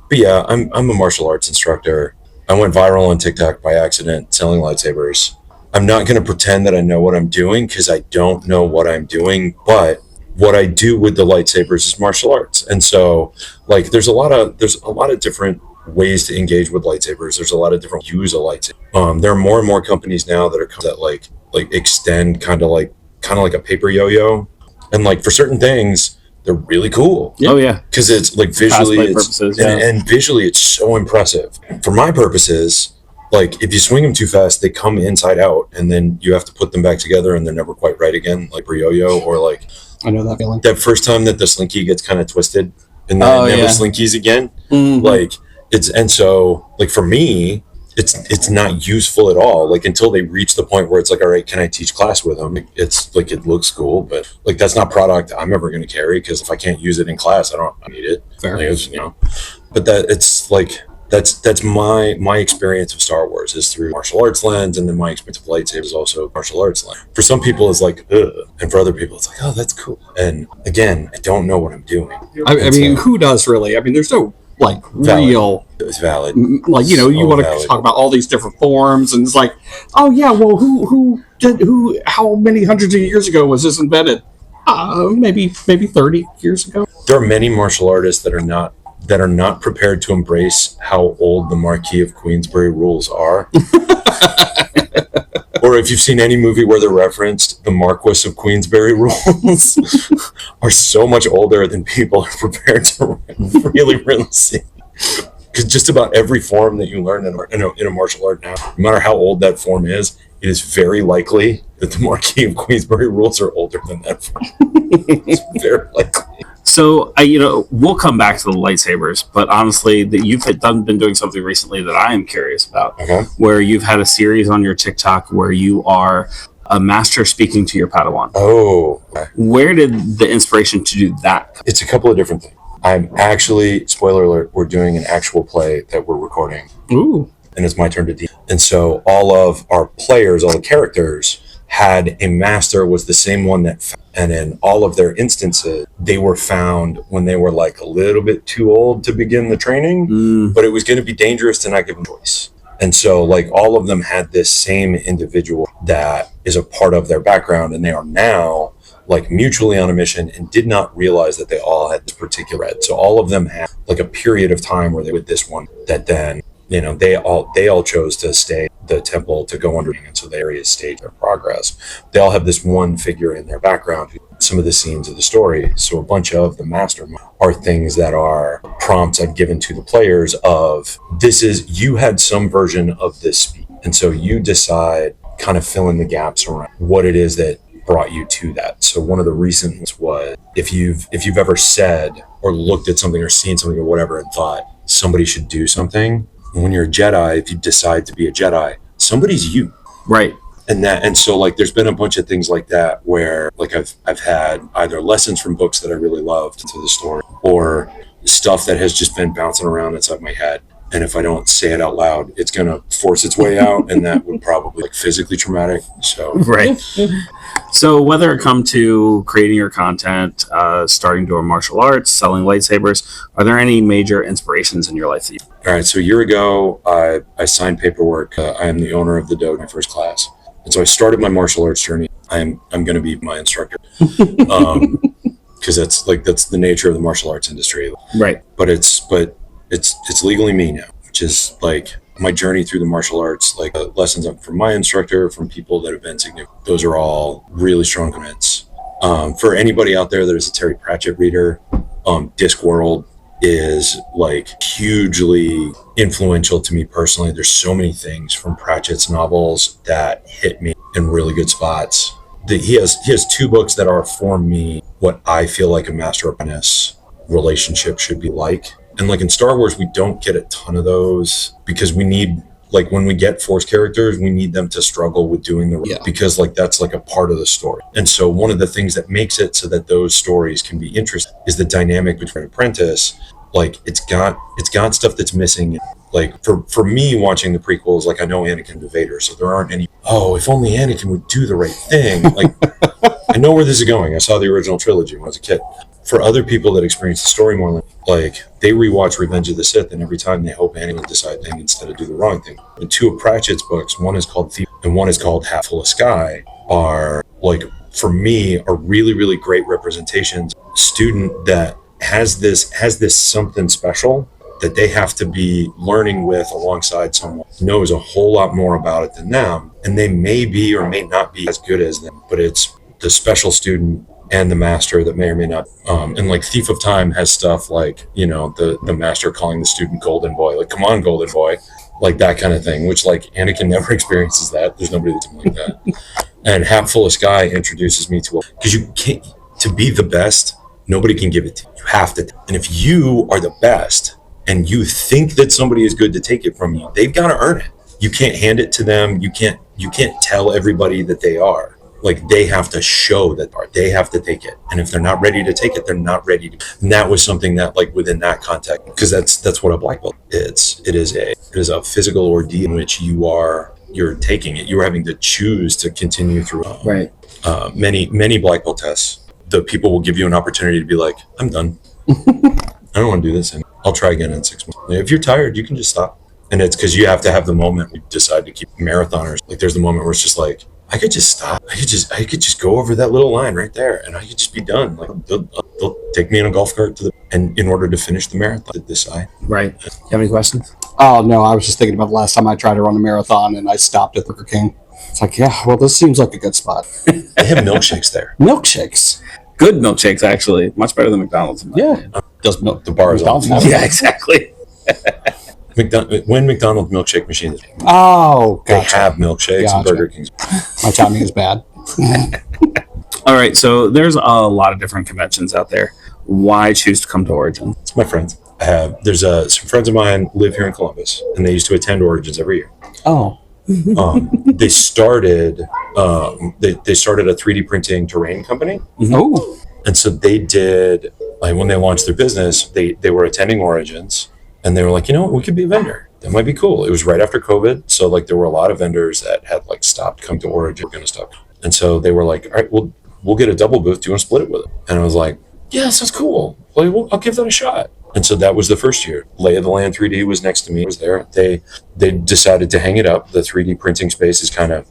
But yeah, I'm a martial arts instructor. I went viral on TikTok by accident selling lightsabers. I'm not going to pretend that I know what I'm doing because I don't know what I'm doing, but what I do with the lightsabers is martial arts. And so like there's a lot of different ways to engage with lightsabers. There's a lot of different use of lightsabers. There are more and more companies now that are that like extend kind of like a paper yo-yo, and like for certain things they're really cool. Oh yeah, because it's like visually and visually it's so impressive. For my purposes, like if you swing them too fast they come inside out and then you have to put them back together and they're never quite right again, like for yo-yo, or like I know that feeling. That first time that the slinky gets kind of twisted and then it never slinkies again. Mm-hmm. Like it's, and so like for me it's not useful at all, like until they reach the point where it's like, all right, can I teach class with them? It's like it looks cool, but like that's not product I'm ever going to carry, because if I can't use it in class I don't need it. Fair. Like, it's, you know, but that it's like that's my experience of Star Wars is through martial arts lens, and then my experience of lightsabers is also martial arts lens. For some people it's like ugh, and for other people it's like, oh, that's cool. And again, I don't know what I'm doing. I mean, who does really? I mean, there's no like real. It's valid. Like, you know, you want to talk about all these different forms, and it's like, oh yeah, well, who how many hundreds of years ago was this invented? Maybe 30 years ago. There are many martial artists that are not prepared to embrace how old the Marquis of Queensberry rules are. Or if you've seen any movie where they're referenced, the Marquis of Queensberry rules are so much older than people are prepared to really see. Because just about every form that you learn in a martial art now, no matter how old that form is, it is very likely that the Marquis of Queensberry rules are older than that form. It's very likely. So, we'll come back to the lightsabers, but honestly, that you've been doing something recently that I am curious about, where you've had a series on your TikTok where you are a master speaking to your Padawan. Oh. Where did the inspiration to do that? It's a couple of different things. I'm actually, spoiler alert, we're doing an actual play that we're recording. Ooh. And it's my turn to DM. And so all of our players, all the characters, had a master was the same one that, and in all of their instances, they were found when they were like a little bit too old to begin the training, but it was going to be dangerous to not give them choice. And so like all of them had this same individual that is a part of their background, and they are now like mutually on a mission and did not realize that they all had this particular red. So all of them had like a period of time where they with this one that then, you know, they all chose to stay the temple to go under, and so there is stage their progress. They all have this one figure in their background, some of the scenes of the story. So a bunch of the master are things that are prompts I've given to the players of, this is, you had some version of this speech, and so you decide, kind of fill in the gaps around what it is that brought you to that. So one of the recent ones was, if you've ever said or looked at something or seen something or whatever and thought somebody should do something, when you're a Jedi, if you decide to be a Jedi, somebody's you. Right. And so like there's been a bunch of things like that where like I've had either lessons from books that I really loved to the story, or stuff that has just been bouncing around inside my head. And if I don't say it out loud, it's going to force its way out, and that would probably like physically traumatic. So right. So whether it come to creating your content, starting doing martial arts, selling lightsabers, are there any major inspirations in your life? All right. So a year ago, I signed paperwork. I am the owner of the dojo in my first class. And so I started my martial arts journey. I'm going to be my instructor. Because that's the nature of the martial arts industry. Right. But it's legally me now, which is like my journey through the martial arts, like lessons from my instructor, from people that have been significant. Those are all really strong comments. For anybody out there that is a Terry Pratchett reader, Discworld is like hugely influential to me personally. There's so many things from Pratchett's novels that hit me in really good spots. He has two books that are, for me, what I feel like a master apprentice relationship should be like. And like in Star Wars, we don't get a ton of those because we need, like when we get Force characters, we need them to struggle with doing because like that's like a part of the story. And so one of the things that makes it so that those stories can be interesting is the dynamic between apprentice. Like it's got stuff that's missing. Like for me watching the prequels, like I know Anakin and Vader, so there aren't any, oh, if only Anakin would do the right thing. Like I know where this is going. I saw the original trilogy when I was a kid. For other people that experience the story more, like they rewatch Revenge of the Sith, and every time they hope Anakin will decide thing instead of do the wrong thing. The two of Pratchett's books, one is called Thief and one is called Half Full of Sky, are like, for me, are really, really great representations. Student that has this something special that they have to be learning with alongside someone who knows a whole lot more about it than them, and they may be or may not be as good as them, but it's the special student and the master that may or may not. And like Thief of Time has stuff like, you know, the master calling the student Golden Boy, like, come on, Golden Boy, like that kind of thing, which like Anakin never experiences that. There's nobody that's like that. And Half Full of Sky introduces me to, because you can't, to be the best, nobody can give it to you. You have to. And if you are the best and you think that somebody is good to take it from you, they've got to earn it. You can't hand it to them. You can't tell everybody that they are. Like they have to show that they have to take it. And if they're not ready to take it, they're not ready to. And that was something that like within that context, because that's what a black belt is. It is a physical ordeal in which you're taking it. You're having to choose to continue through many black belt tests. The people will give you an opportunity to be like, I'm done. I don't want to do this anymore. I'll try again in 6 months. If you're tired, you can just stop. And it's because you have to have the moment we decide to keep marathoners. Like there's the moment where it's just like, I could just stop. I could just go over that little line right there, and I could just be done. Like they'll take me in a golf cart and in order to finish the marathon, to decide. Right. You have any questions? Oh no, I was just thinking about the last time I tried to run a marathon and I stopped at Burger King. It's like, yeah, well, this seems like a good spot. They have milkshakes there. Milkshakes. Good milkshakes, actually. Much better than McDonald's. Yeah. Does the bar is off? Yeah, exactly. When McDonald's milkshake machines, oh, gotcha. They have milkshakes and Burger King's. My timing is bad. All right, so there's a lot of different conventions out there. Why choose to come to Origin? It's my friends. There's some friends of mine live here in Columbus, and they used to attend Origins every year. Oh. They started a 3D printing terrain company. Oh. And so they did, like when they launched their business, they were attending Origins. And they were like, you know what, we could be a vendor. That might be cool. It was right after COVID. So like there were a lot of vendors that had like stopped coming to Origin, going to stop. And so they were like, all right, we'll get a double booth. Do you want to split it with it? And I was like, yes, that's cool. Like, well, I'll give that a shot. And so that was the first year. Lay of the Land 3D was next to me. Was there. They decided to hang it up. The 3D printing space is kind of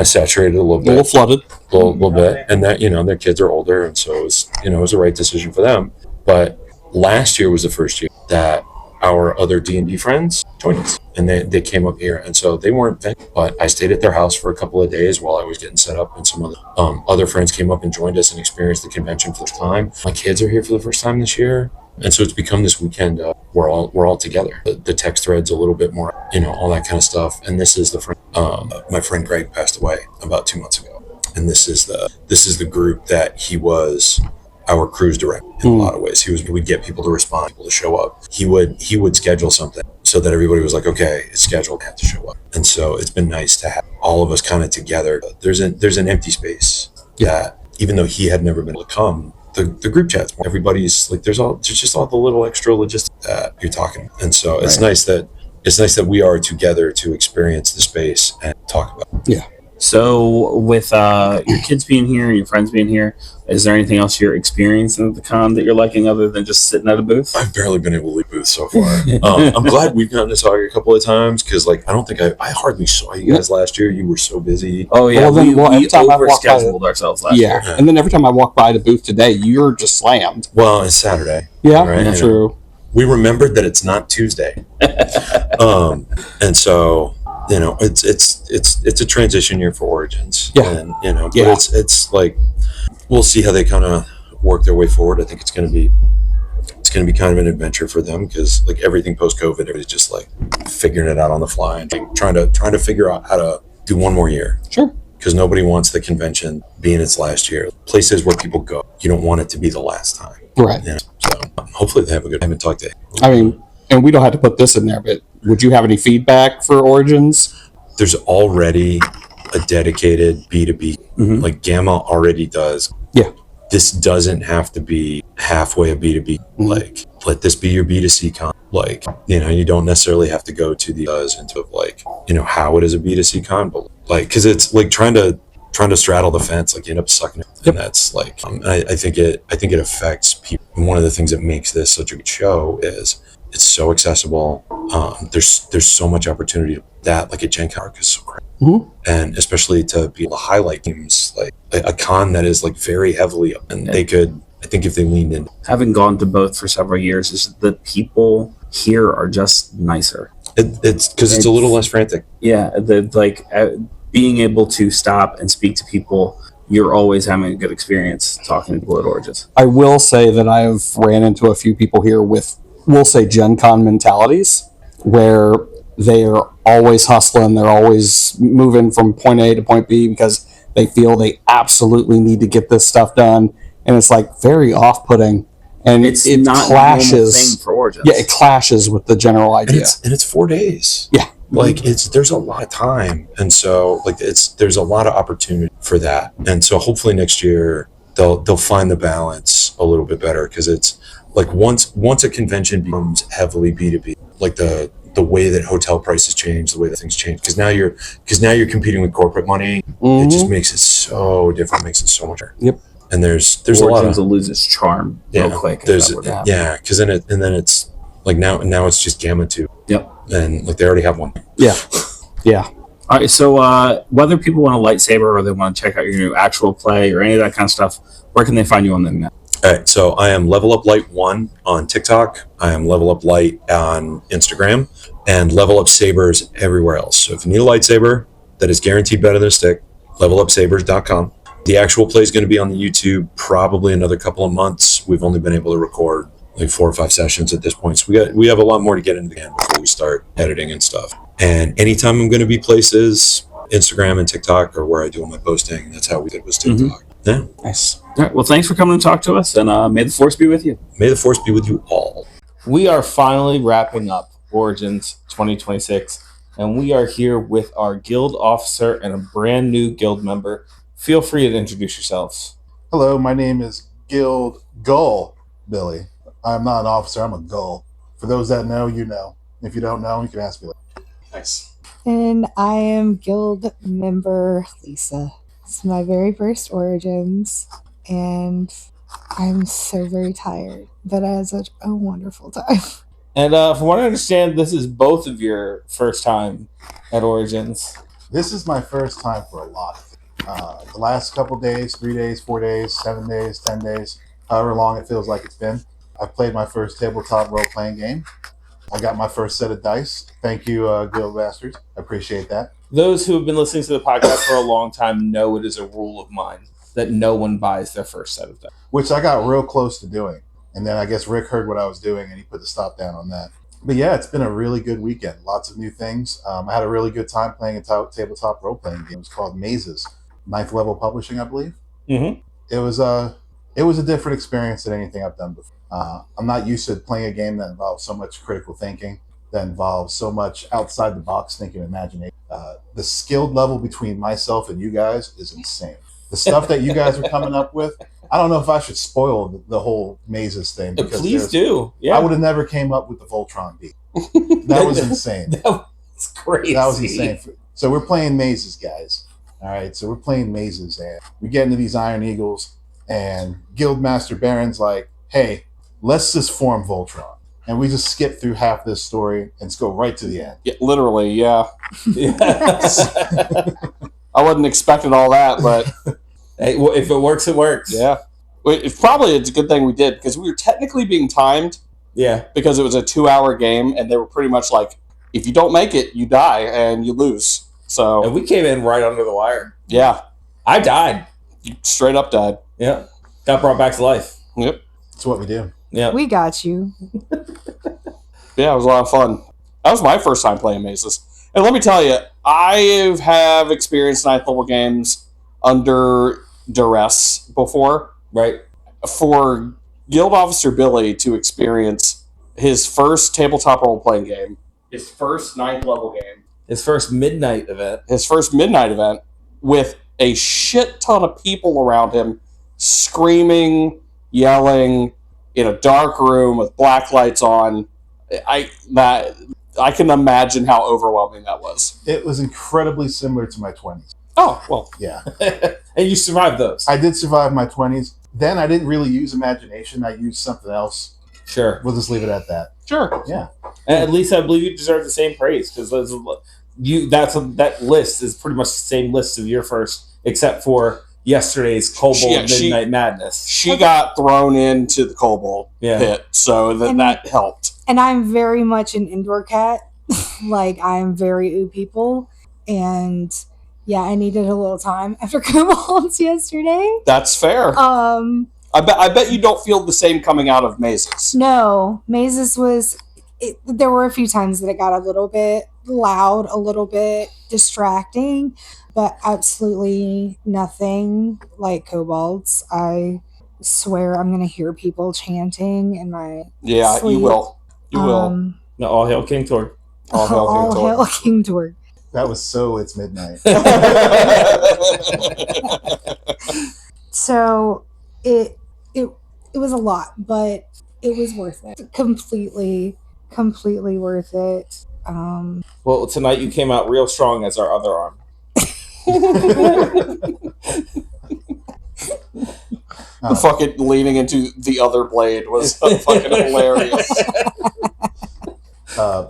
saturated a little bit. A little flooded. A little bit. And that, their kids are older. And so it was, it was the right decision for them. But last year was the first year that our other D&D friends joined us. And they came up here. And so they weren't there, but I stayed at their house for a couple of days while I was getting set up. And some other friends came up and joined us and experienced the convention for the first time. My kids are here for the first time this year. And so it's become this weekend. We're all together. The text thread's a little bit more, all that kind of stuff. And this is the friend. My friend Greg passed away about 2 months ago, and this is the group that he was our cruise director in a lot of ways. We'd get people to respond, people to show up. He would schedule something so that everybody was like, okay, it's scheduled, I have to show up. And so it's been nice to have all of us kind of together. There's an empty space that even though he had never been able to come. The group chats, everybody's like, there's just all the little extra logistics that you're talking about. And so it's nice that we are together to experience the space and talk about it. Yeah. So with your kids being here and your friends being here, is there anything else you're experiencing at the con that you're liking other than just sitting at a booth? I've barely been able to leave booth so far. I'm glad we've gotten to talk a couple of times because I don't think I hardly saw you guys last year. You were so busy. Oh yeah, we overscheduled ourselves last year. And then every time I walk by the booth today, you're just slammed. Well, it's Saturday. Yeah, right? True. We remembered that it's not Tuesday, and so it's a transition year for Origins. Yeah, and but it's like we'll see how they kind of work their way forward. I think it's going to be kind of an adventure for them because like everything post COVID, everybody's just like figuring it out on the fly and trying to figure out how to do one more year. Sure. Because nobody wants the convention being its last year. Places where people go, you don't want it to be the last time. Right. So hopefully they have a good. I haven't talked to him. I mean, and we don't have to put this in there, but would you have any feedback for Origins? There's already a dedicated B2B. Mm-hmm. Like Gamma already does. Yeah. This doesn't have to be halfway a B2B. Mm-hmm. Like, let this be your B2C con. Like, you don't necessarily have to go to the into like, how it is a B2C con, but like, because it's like trying to straddle the fence, like you end up sucking it. Yep. And that's like, I think it affects people. And one of the things that makes this such a good show is it's so accessible. There's so much opportunity that like at Gen Con is so great. Mm-hmm. And especially to be able to highlight games like a con that is like very heavily up, and they could, I think if they leaned in. Having gone to both for several years, is the people here are just nicer. It's because it's a little less frantic. Yeah, being able to stop and speak to people, you're always having a good experience talking to people at Origins. I will say that I've ran into a few people here with, we'll say, Gen Con mentalities, where they are always hustling, they're always moving from point A to point B because they feel they absolutely need to get this stuff done, and it's like very off-putting, and It's it not a normal clashes. thing for Origins. Yeah, it clashes with the general idea. And it's 4 days. Yeah. Like there's a lot of time, and so like there's a lot of opportunity for that, and so hopefully next year they'll find the balance a little bit better, because it's like once a convention becomes heavily B2B, like the way that hotel prices change, the way that things change, because now you're competing with corporate money. Mm-hmm. It just makes it so different, makes it so much harder. Yep. And there's Origins a lot of will lose its charm real quick. because then it's like now it's just Gamma 2. Yep. And like they already have one. Yeah. Yeah. All right, so whether people want a lightsaber or they want to check out your new actual play or any of that kind of stuff, where can they find you on the net? All right, so I am Level Up Light 1 on TikTok. I am Level Up Light on Instagram, and Level Up Sabers everywhere else. So if you need a lightsaber that is guaranteed better than a stick, levelupsabers.com. The actual play is going to be on the YouTube probably another couple of months. We've only been able to record like 4 or 5 sessions at this point. So we have a lot more to get into the game before we start editing and stuff. And anytime I'm going to be places, Instagram and TikTok are where I do all my posting. That's how we did was TikTok. Mm-hmm. Yeah. Nice. All right, well, thanks for coming to talk to us, and may the Force be with you. May the Force be with you all. We are finally wrapping up Origins 2026, and we are here with our guild officer and a brand new guild member. Feel free to introduce yourselves. Hello, my name is Guild Gull Billy. I'm not an officer, I'm a gull. For those that know, you know. If you don't know, you can ask me later. Nice. And I am guild member Lisa. It's my very first Origins, and I'm so very tired, but I had such a wonderful time. And from what I understand, this is both of your first time at Origins. This is my first time for a lot of things. The last couple days, 3 days, 4 days, 7 days, 10 days, however long it feels like it's been, I played my first tabletop role-playing game. I got my first set of dice. Thank you, Guild Masters. I appreciate that. Those who have been listening to the podcast for a long time know it is a rule of mine that no one buys their first set of dice. Which I got real close to doing. And then I guess Rick heard what I was doing and he put the stop down on that. But yeah, it's been a really good weekend. Lots of new things. I had a really good time playing a tabletop role-playing game. It was called Mazes. 9th Level Publishing, I believe. Mm-hmm. It was a different experience than anything I've done before. I'm not used to playing a game that involves so much critical thinking, that involves so much outside the box thinking and imagination. The skilled level between myself and you guys is insane. The stuff that you guys are coming up with, I don't know if I should spoil the whole Mazes thing. Because please do. Yeah. I would have never came up with the Voltron beat. That was insane. That was crazy. That was insane. So we're playing Mazes, guys. All right, so we're playing Mazes, and we get into these Iron Eagles, and Guildmaster Baron's like, hey, let's just form Voltron. And we just skip through half this story and just go right to the end. Yeah, literally, yeah. I wasn't expecting all that, but hey, well, if it works, it works. Yeah. It's a good thing we did, because we were technically being timed. Yeah. Because it was a 2-hour game, and they were pretty much like, if you don't make it, you die and you lose. So, and we came in right under the wire. Yeah. I died. You straight up died. Yeah. Got brought back to life. Yep. That's what we do. Yeah. We got you. Yeah, it was a lot of fun. That was my first time playing Mazes. And let me tell you, I have experienced 9th level games under duress before. Right. For Guild Officer Billy to experience his first tabletop role-playing game, his first 9th level game, his first midnight event with a shit ton of people around him screaming, yelling in a dark room with black lights on. I can imagine how overwhelming that was. It was incredibly similar to my 20s. Oh, well. Yeah. And you survived those. I did survive my 20s. Then I didn't really use imagination. I used something else. Sure. We'll just leave it at that. Sure. Yeah. And at least I believe you deserve the same praise, because that list is pretty much the same list of your first, except for yesterday's Kobold Midnight Madness. She got thrown into the Kobold pit, so that helped. And I'm very much an indoor cat. Like, I'm very ooh people. And yeah, I needed a little time after Kobolds yesterday. That's fair. I bet you don't feel the same coming out of Mazes. No, Mazes was... there were a few times that it got a little bit loud, a little bit distracting, but absolutely nothing like Kobolds. I swear I'm going to hear people chanting in my sleep. You will. You will. No, all hail King Torg. All hail King Torg. That was so it's midnight. So it was a lot, but it was worth it. Completely worth it. Well, tonight you came out real strong as our other arm. Fucking leaning into the other blade was fucking hilarious.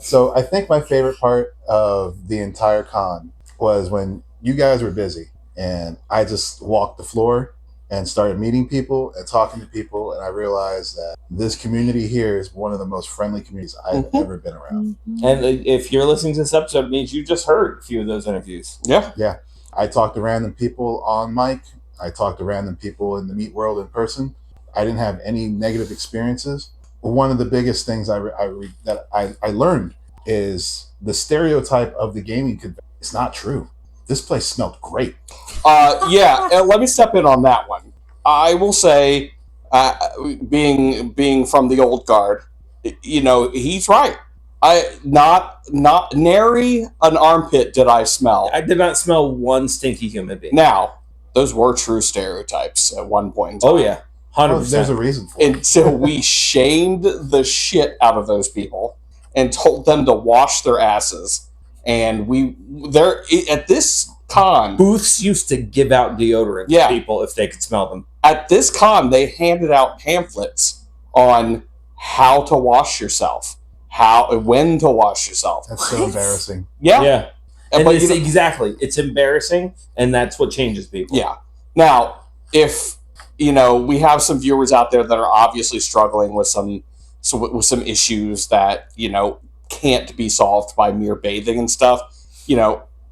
So I think my favorite part of the entire con was when you guys were busy and I just walked the floor and started meeting people and talking to people, and I realized that this community here is one of the most friendly communities I've ever been around. And if you're listening to this episode, it means you just heard a few of those interviews. Yeah. I talked to random people on mic. I talked to random people in the meat world in person. I didn't have any negative experiences. One of the biggest things I learned is the stereotype of the gaming convention. It's not true. This place smelled great. Let me step in on that one. I will say, being from the old guard, he's right. Not nary an armpit did I smell. I did not smell one stinky human being. Now, those were true stereotypes at one point in time. Oh yeah, 100%. There's a reason for it. Until we shamed the shit out of those people and told them to wash their asses. And at this con, booths used to give out deodorant Yeah. to people if they could smell them. at this con, they handed out pamphlets on how to wash yourself, when to wash yourself. That's so embarrassing. Yeah. And But it's, you know- exactly. It's embarrassing, and that's what changes people. Yeah. Now, if we have some viewers out there that are obviously struggling with some issues that can't be solved by mere bathing and stuff,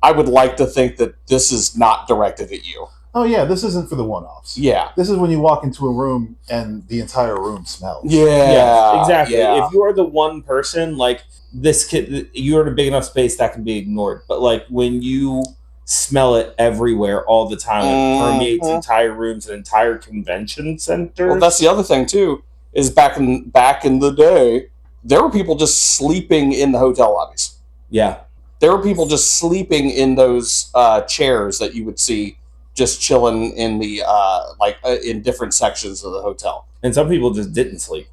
I would like to think that this is not directed at you. Oh yeah, this isn't for the one-offs. Yeah. This is when you walk into a room and the entire room smells. Yeah. Exactly. Yeah. If you are the one person, like this kid, you're in a big enough space that can be ignored. But like when you smell it everywhere all the time, it permeates entire rooms and entire convention centers. Well, that's the other thing too. Is back in the day, there were people just sleeping in the hotel lobbies. Yeah. There were people just sleeping in those chairs that you would see just chilling in the in different sections of the hotel. And some people just didn't sleep.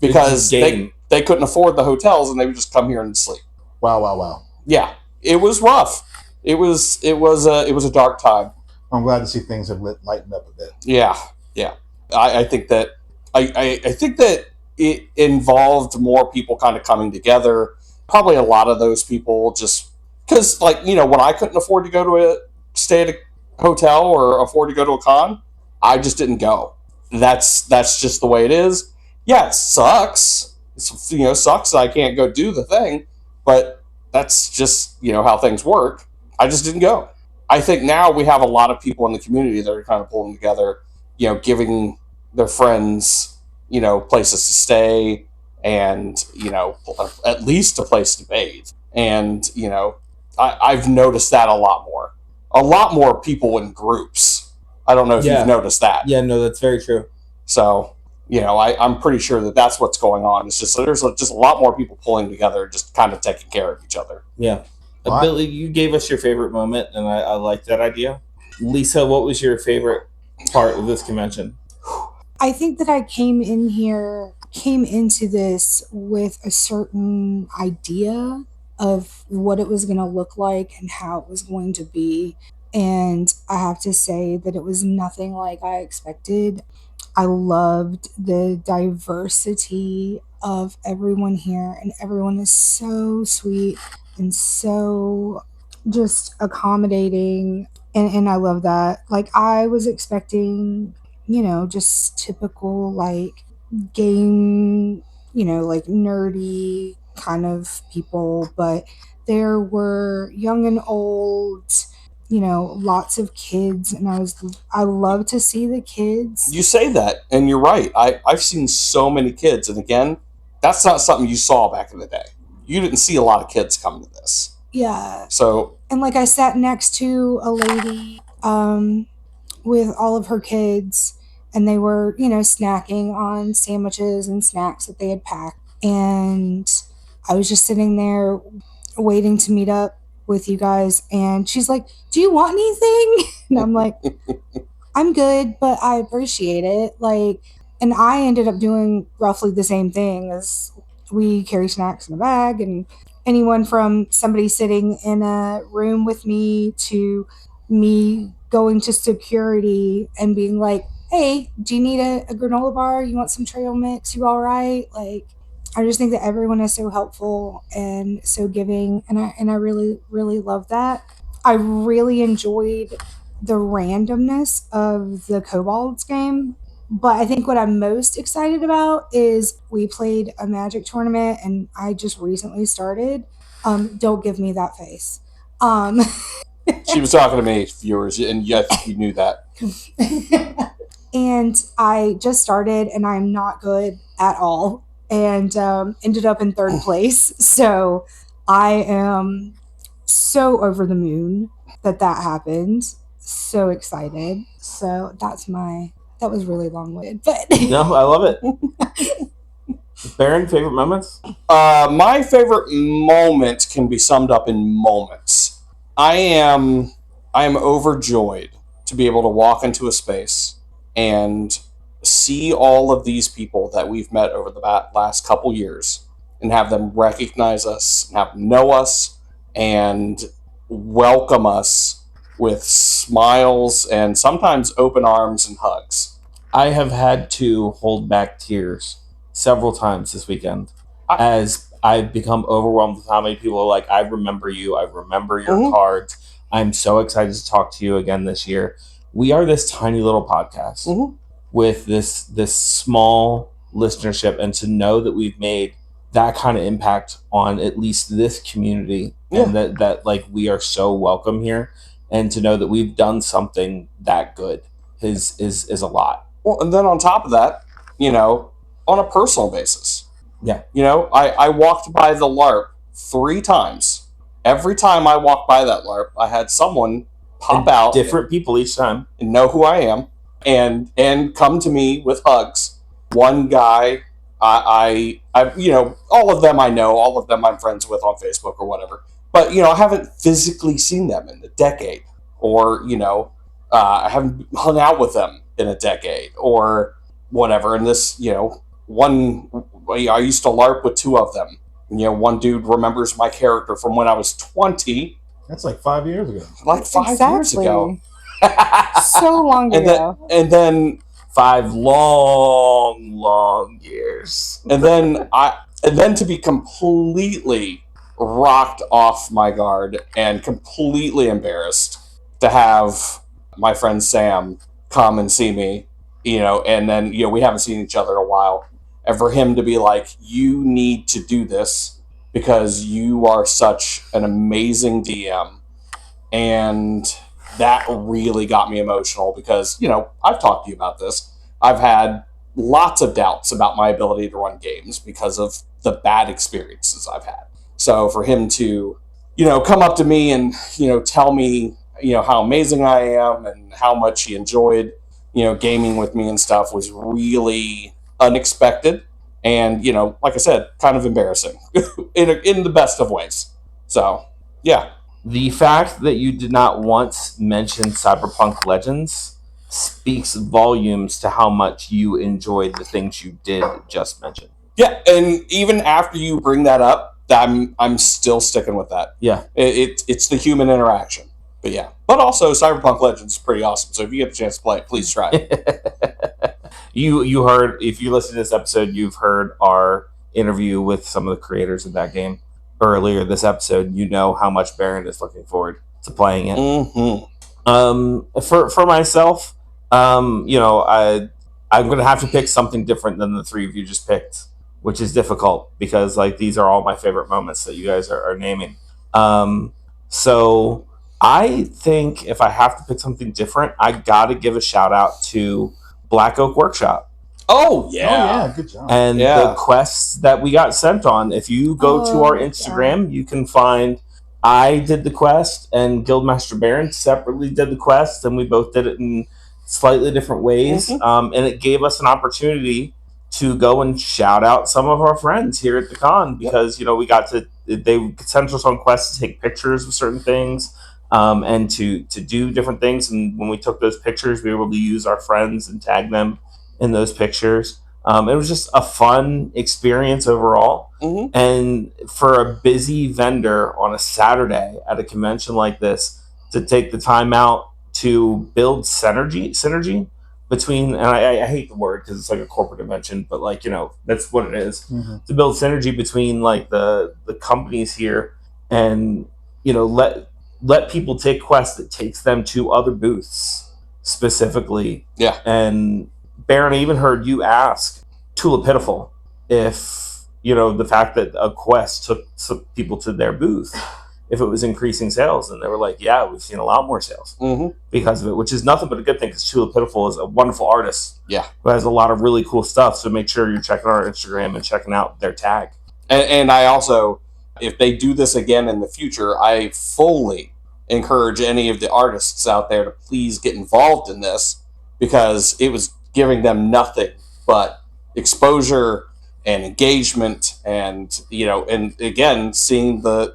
Because they couldn't afford the hotels and they would just come here and sleep. Wow. Yeah, it was rough. It was a dark time. I'm glad to see things have lightened up a bit. Yeah. I think that it involved more people kind of coming together. Probably a lot of those people just because, when I couldn't afford to stay at a hotel or afford to go to a con, I just didn't go. That's just the way it is. Yeah, it sucks. Sucks that I can't go do the thing, but that's just how things work. I just didn't go. I think now we have a lot of people in the community that are kind of pulling together, giving their friends, places to stay and, at least a place to bathe. And, I've noticed that a lot more. A lot more people in groups. I don't know if you've noticed that. Yeah, no, that's very true. So, I'm pretty sure that that's what's going on. It's just there's just a lot more people pulling together, just kind of taking care of each other. Yeah. Billy, you gave us your favorite moment, and I like that idea. Lisa, what was your favorite part of this convention? I think that I came into this with a certain idea of what it was going to look like and how it was going to be. And I have to say that it was nothing like I expected. I loved the diversity of everyone here, and everyone is so sweet and so just accommodating. And I love that. Like, I was expecting, just typical, game, nerdy kind of people, but there were young and old, lots of kids, and I love to see the kids. You say that, and you're right. I've seen so many kids, and again, that's not something you saw back in the day. You didn't see a lot of kids coming to this. Yeah. So, and I sat next to a lady with all of her kids, and they were, snacking on sandwiches and snacks that they had packed. And I was just sitting there waiting to meet up with you guys. And she's like, "Do you want anything?" And I'm like, "I'm good, but I appreciate it." And I ended up doing roughly the same thing. As we carry snacks in a bag, and anyone from somebody sitting in a room with me to me going to security and being like, "Hey, do you need a granola bar? You want some trail mix? You all right?" I just think that everyone is so helpful and so giving, and I really, really love that. I really enjoyed the randomness of the Kobolds game, but I think what I'm most excited about is we played a Magic tournament, and I just recently started. Don't give me that face. she was talking to me, viewers, and I think you knew that. And I just started, and I'm not good at all, and ended up in third place. So I am so over the moon that happened. So excited. So that was really long-winded, but No, I love it. Baron, favorite moments? My favorite moment can be summed up in moments. I am overjoyed to be able to walk into a space and see all of these people that we've met over the last couple years and have them recognize us, and have them know us, and welcome us with smiles and sometimes open arms and hugs. I have had to hold back tears several times this weekend as I've become overwhelmed with how many people are like, I remember you. I remember your cards. I'm so excited to talk to you again this year. We are this tiny little podcast with this small listenership, and to know that we've made that kind of impact on at least this community, and that like we are so welcome here, and to know that we've done something that good is a lot. Well, and then on top of that, on a personal basis, I walked by the LARP 3 times. Every time I walked by that LARP, I had someone pop out, different people each time, and know who I am, and come to me with hugs. One guy, I all of them I know, all of them I'm friends with on Facebook or whatever. But I haven't physically seen them in a decade, or I haven't hung out with them in a decade, or whatever. And this, one, I used to LARP with 2 of them. One dude remembers my character from when I was 20. That's like 5 years ago. Like 5 years ago. So long ago. And then 5 long years. And then to be completely rocked off my guard and completely embarrassed to have my friend Sam come and see me, and then we haven't seen each other in a while, and for him to be like, you need to do this because you are such an amazing DM. And that really got me emotional because I've talked to you about this. I've had lots of doubts about my ability to run games because of the bad experiences I've had. So for him to, come up to me and, tell me, how amazing I am and how much he enjoyed, gaming with me and stuff was really unexpected. And, like I said, kind of embarrassing in the best of ways. So, yeah. The fact that you did not once mention Cyberpunk Legends speaks volumes to how much you enjoyed the things you did just mention. Yeah, and even after you bring that up, I'm still sticking with that. Yeah. It's the human interaction. But yeah. But also, Cyberpunk Legends is pretty awesome, so if you get a chance to play it, please try it. You heard, if you listen to this episode, you've heard our interview with some of the creators of that game earlier this episode. You know how much Baron is looking forward to playing it. For myself, I'm going to have to pick something different than the 3 of you just picked, which is difficult because these are all my favorite moments that you guys are naming. So I think if I have to pick something different, I got to give a shout out to Black Oak Workshop. Oh yeah, good job. And the quests that we got sent on. If you go to our Instagram, you can find I did the quest and Guildmaster Baron separately did the quest, and we both did it in slightly different ways. And it gave us an opportunity to go and shout out some of our friends here at the con because we got to, they sent us on quests to take pictures of certain things, and to do different things. And when we took those pictures, we were able to use our friends and tag them in those pictures. It was just a fun experience overall. And for a busy vendor on a Saturday at a convention like this to take the time out to build synergy between, and I hate the word because it's like a corporate convention, but that's what it is. To build synergy between the companies here, and let people take quests that takes them to other booths specifically. Yeah. And Baron, I even heard you ask Tula Pitiful if the fact that a quest took some people to their booth, if it was increasing sales, and they were like, yeah, we've seen a lot more sales because of it, which is nothing but a good thing because Tula Pitiful is a wonderful artist who has a lot of really cool stuff. So make sure you're checking our Instagram and checking out their tag. And I also, if they do this again in the future, I fully encourage any of the artists out there to please get involved in this because it was giving them nothing but exposure and engagement, and and again seeing the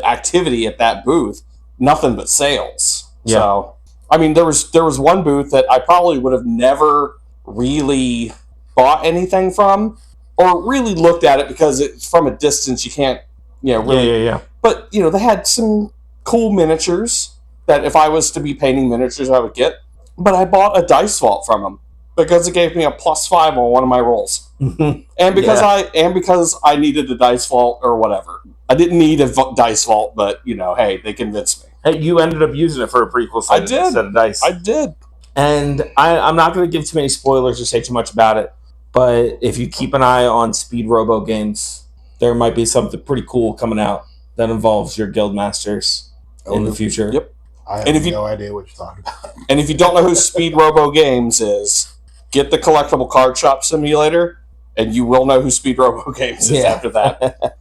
activity at that booth, nothing but sales. Yeah. So I mean, there was one booth that I probably would have never really bought anything from or really looked at it because it's from a distance. You can't really. Yeah. But they had some cool miniatures that if I was to be painting miniatures, I would get. But I bought a dice vault from them because it gave me a +5 on one of my rolls, and because I needed the dice vault or whatever. I didn't need a dice vault, but hey, they convinced me. Hey, you ended up using it for a prequel set. Set of dice. I did. And I'm not going to give too many spoilers or say too much about it, but if you keep an eye on Speed Robo games, there might be something pretty cool coming out that involves your guild masters in the future. Yep. I have no idea what you're talking about. And if you don't know who Speed Robo Games is, get the collectible card shop simulator, and you will know who Speed Robo Games is after that.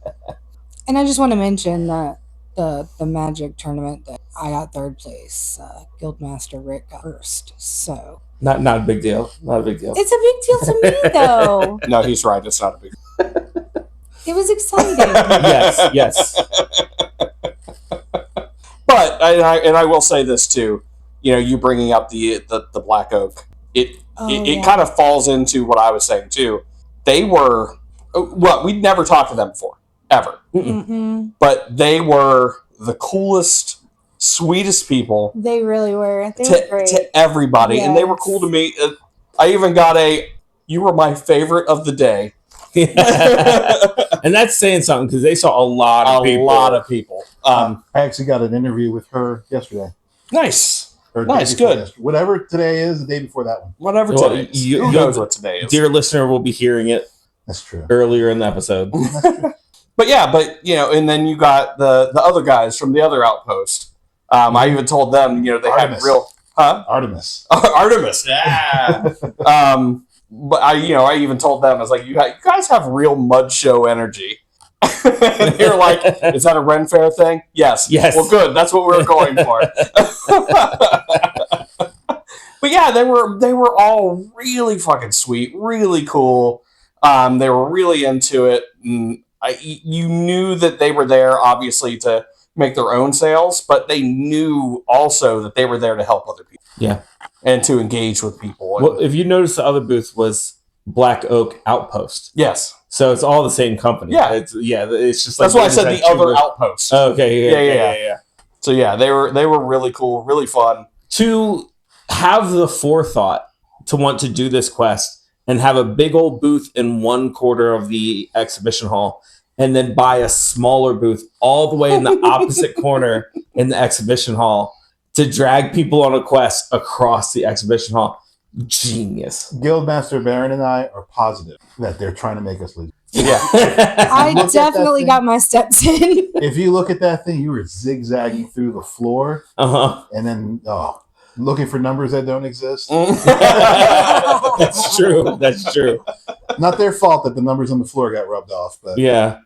And I just want to mention that the Magic tournament that I got 3rd place, Guildmaster Rick got 1st. So not a big deal. Not a big deal. It's a big deal to me, though. No, he's right. It's not a big deal. It was exciting. Yes. But I will say this too, you bringing up the Black Oak, it kind of falls into what I was saying too. They were we'd never talked to them before ever, but they were the coolest, sweetest people. They really were. They were great to everybody, and they were cool to me. I even got you were my favorite of the day. And that's saying something because they saw a lot of people. I actually got an interview with her yesterday. Nice. Nice, good. Yesterday. Whatever today is, the day before that one. Whatever today is. Who knows what today is? Dear listener will be hearing it. That's true. Earlier in the episode. But and then you got the other guys from the other outpost. I even told them, they Artemis. had real... Huh? Artemis. Artemis, yeah. But I even told them, I was like, you guys have real mud show energy. And they're like, is that a Ren Fair thing? Yes. Well, good. That's what we were going for. But yeah, they were all really fucking sweet, really cool. They were really into it. And you knew that they were there, obviously, to make their own sales, but they knew also that they were there to help other people. Yeah. And to engage with people. Well, if you notice, the other booth was Black Oak Outpost. Yes. So it's all the same company. Yeah. It's just like... That's why I said the other outpost. Okay. Yeah. So yeah, they were really cool, really fun. To have the forethought to want to do this quest and have a big old booth in one quarter of the exhibition hall and then buy a smaller booth all the way in the opposite corner in the exhibition hall to drag people on a quest across the exhibition hall. Genius. Guildmaster Baron and I are positive that they're trying to make us lose. Yeah. I definitely got my steps in. If you look at that thing, you were zigzagging through the floor. And then, looking for numbers that don't exist. That's true. That's true. Not their fault that the numbers on the floor got rubbed off. But yeah.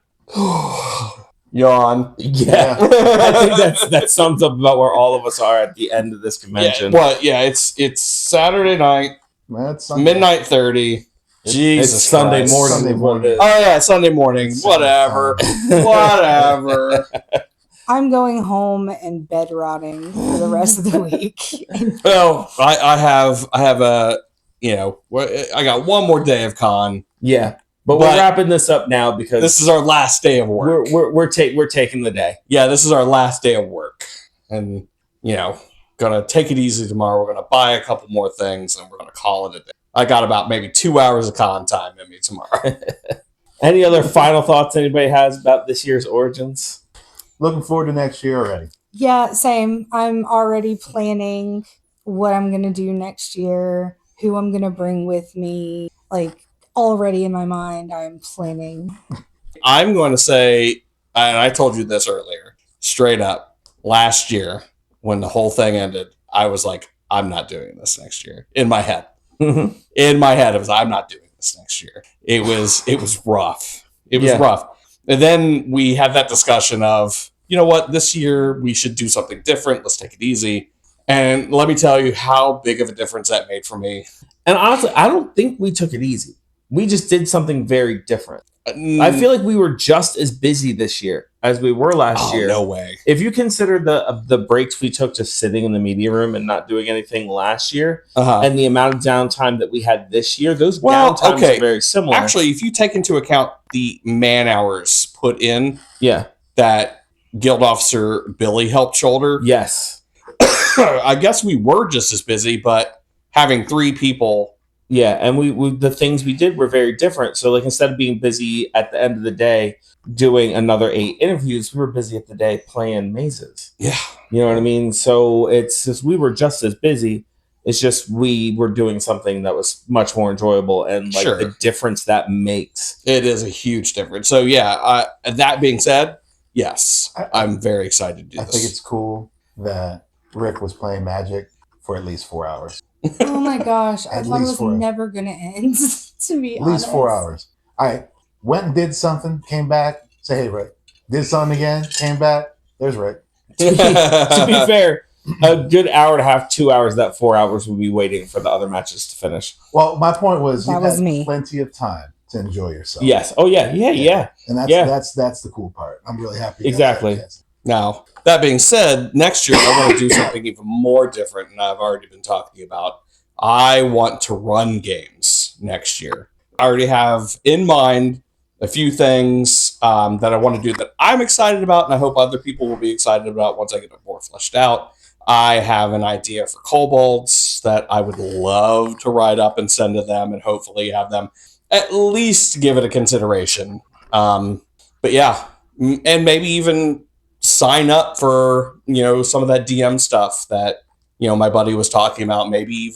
Yawn. Yeah. I think that sums up about where all of us are at the end of this convention. It's Saturday night. Midnight 30. Jesus it's Sunday Christ. morning. Sunday morning. Oh yeah, Sunday morning. Whatever. I'm going home and bed rotting for the rest of the week. Well, I have I got one more day of con. Yeah. But we're wrapping this up now because this is our last day of work. We're taking the day. Yeah, this is our last day of work, and gonna take it easy tomorrow. We're gonna buy a couple more things, and we're gonna call it a day. I got about maybe 2 hours of con time in me tomorrow. Any other final thoughts anybody has about this year's Origins? Looking forward to next year already. Yeah, same. I'm already planning what I'm gonna do next year, who I'm gonna bring with me. Like, already in my mind, I'm planning. I'm going to say, and I told you this earlier, straight up, last year when the whole thing ended, I was like, I'm not doing this next year. In my head. In my head, it was, I'm not doing this next year. It was rough. It was rough. And then we had that discussion of, you know what, this year we should do something different. Let's take it easy. And let me tell you how big of a difference that made for me. And honestly, I don't think we took it easy. We just did something very different. I feel like we were just as busy this year as we were last year. No way. If you consider the breaks we took just sitting in the media room and not doing anything last year, and the amount of downtime that we had this year, those downtimes are very similar. Actually, if you take into account the man hours put in, that Guild Officer Billy helped shoulder. Yes. I guess we were just as busy, but having 3 people. Yeah, and we the things we did were very different. So like instead of being busy at the end of the day doing another 8 interviews, we were busy at the day playing mazes. Yeah. You know what I mean? So it's just we were just as busy. It's just we were doing something that was much more enjoyable, and like the difference that makes. It is a huge difference. So yeah, that being said, yes, I'm very excited to do this. I think it's cool that Rick was playing Magic for at least 4 hours. Oh my gosh, I At thought it least was 4 never going to end, to be At honest. least 4 hours. I went and did something, came back, say, hey, Rick. Did something again, came back, there's Rick. To be fair, a good hour and a half, 2 hours, that 4 hours would be waiting for the other matches to finish. Well, my point was That you was had me. plenty of time to enjoy yourself. Yes. Oh yeah. And that's Yeah. that's the cool part. I'm really happy. Exactly. Now, that being said, next year I want to do something even more different, and I've already been talking about. I want to run games next year. I already have in mind a few things that I want to do that I'm excited about, and I hope other people will be excited about once I get it more fleshed out. I have an idea for kobolds that I would love to write up and send to them, and hopefully have them at least give it a consideration. But yeah, and maybe even sign up for, some of that DM stuff that, my buddy was talking about. Maybe,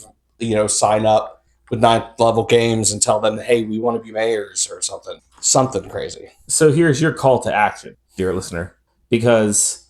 sign up with 9th level games and tell them, hey, we want to be mayors or something crazy. So here's your call to action, dear listener, because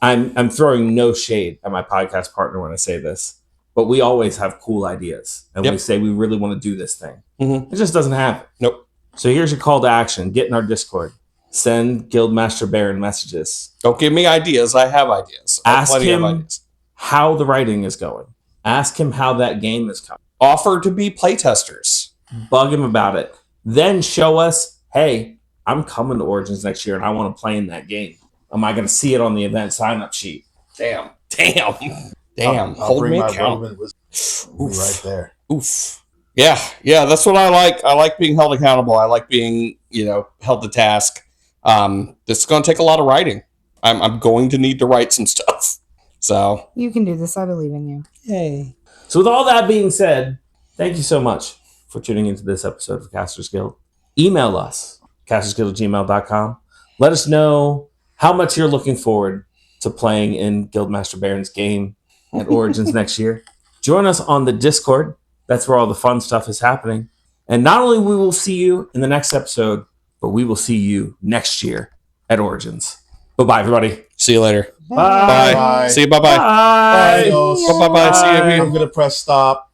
I'm throwing no shade at my podcast partner when I say this, but we always have cool ideas, and we say we really want to do this thing. Mm-hmm. It just doesn't happen. Nope. So here's your call to action. Get in our Discord. Send Guildmaster Baron messages. Don't give me ideas. I have ideas. Ask him how the writing is going. Ask him how that game is coming. Offer to be playtesters. Bug him about it. Then show us, hey, I'm coming to Origins next year and I want to play in that game. Am I going to see it on the event sign-up sheet? Damn. I'll Hold bring me my account. Roman right there. Oof. Yeah, that's what I like. I like being held accountable. I like being, held to task. This is going to take a lot of writing. I'm going to need to write some stuff. So You can do this. I believe in you. Yay. So with all that being said, thank you so much for tuning into this episode of Casters Guild. Email us, castersguild@gmail.com. Let us know how much you're looking forward to playing in Guildmaster Baron's game at Origins next year. Join us on the Discord. That's where all the fun stuff is happening. And not only we will see you in the next episode, but we will see you next year at Origins. Bye-bye, everybody. see you later. Bye. See you. Bye-bye. Bye. Bye-bye. See you. I'm going to press stop.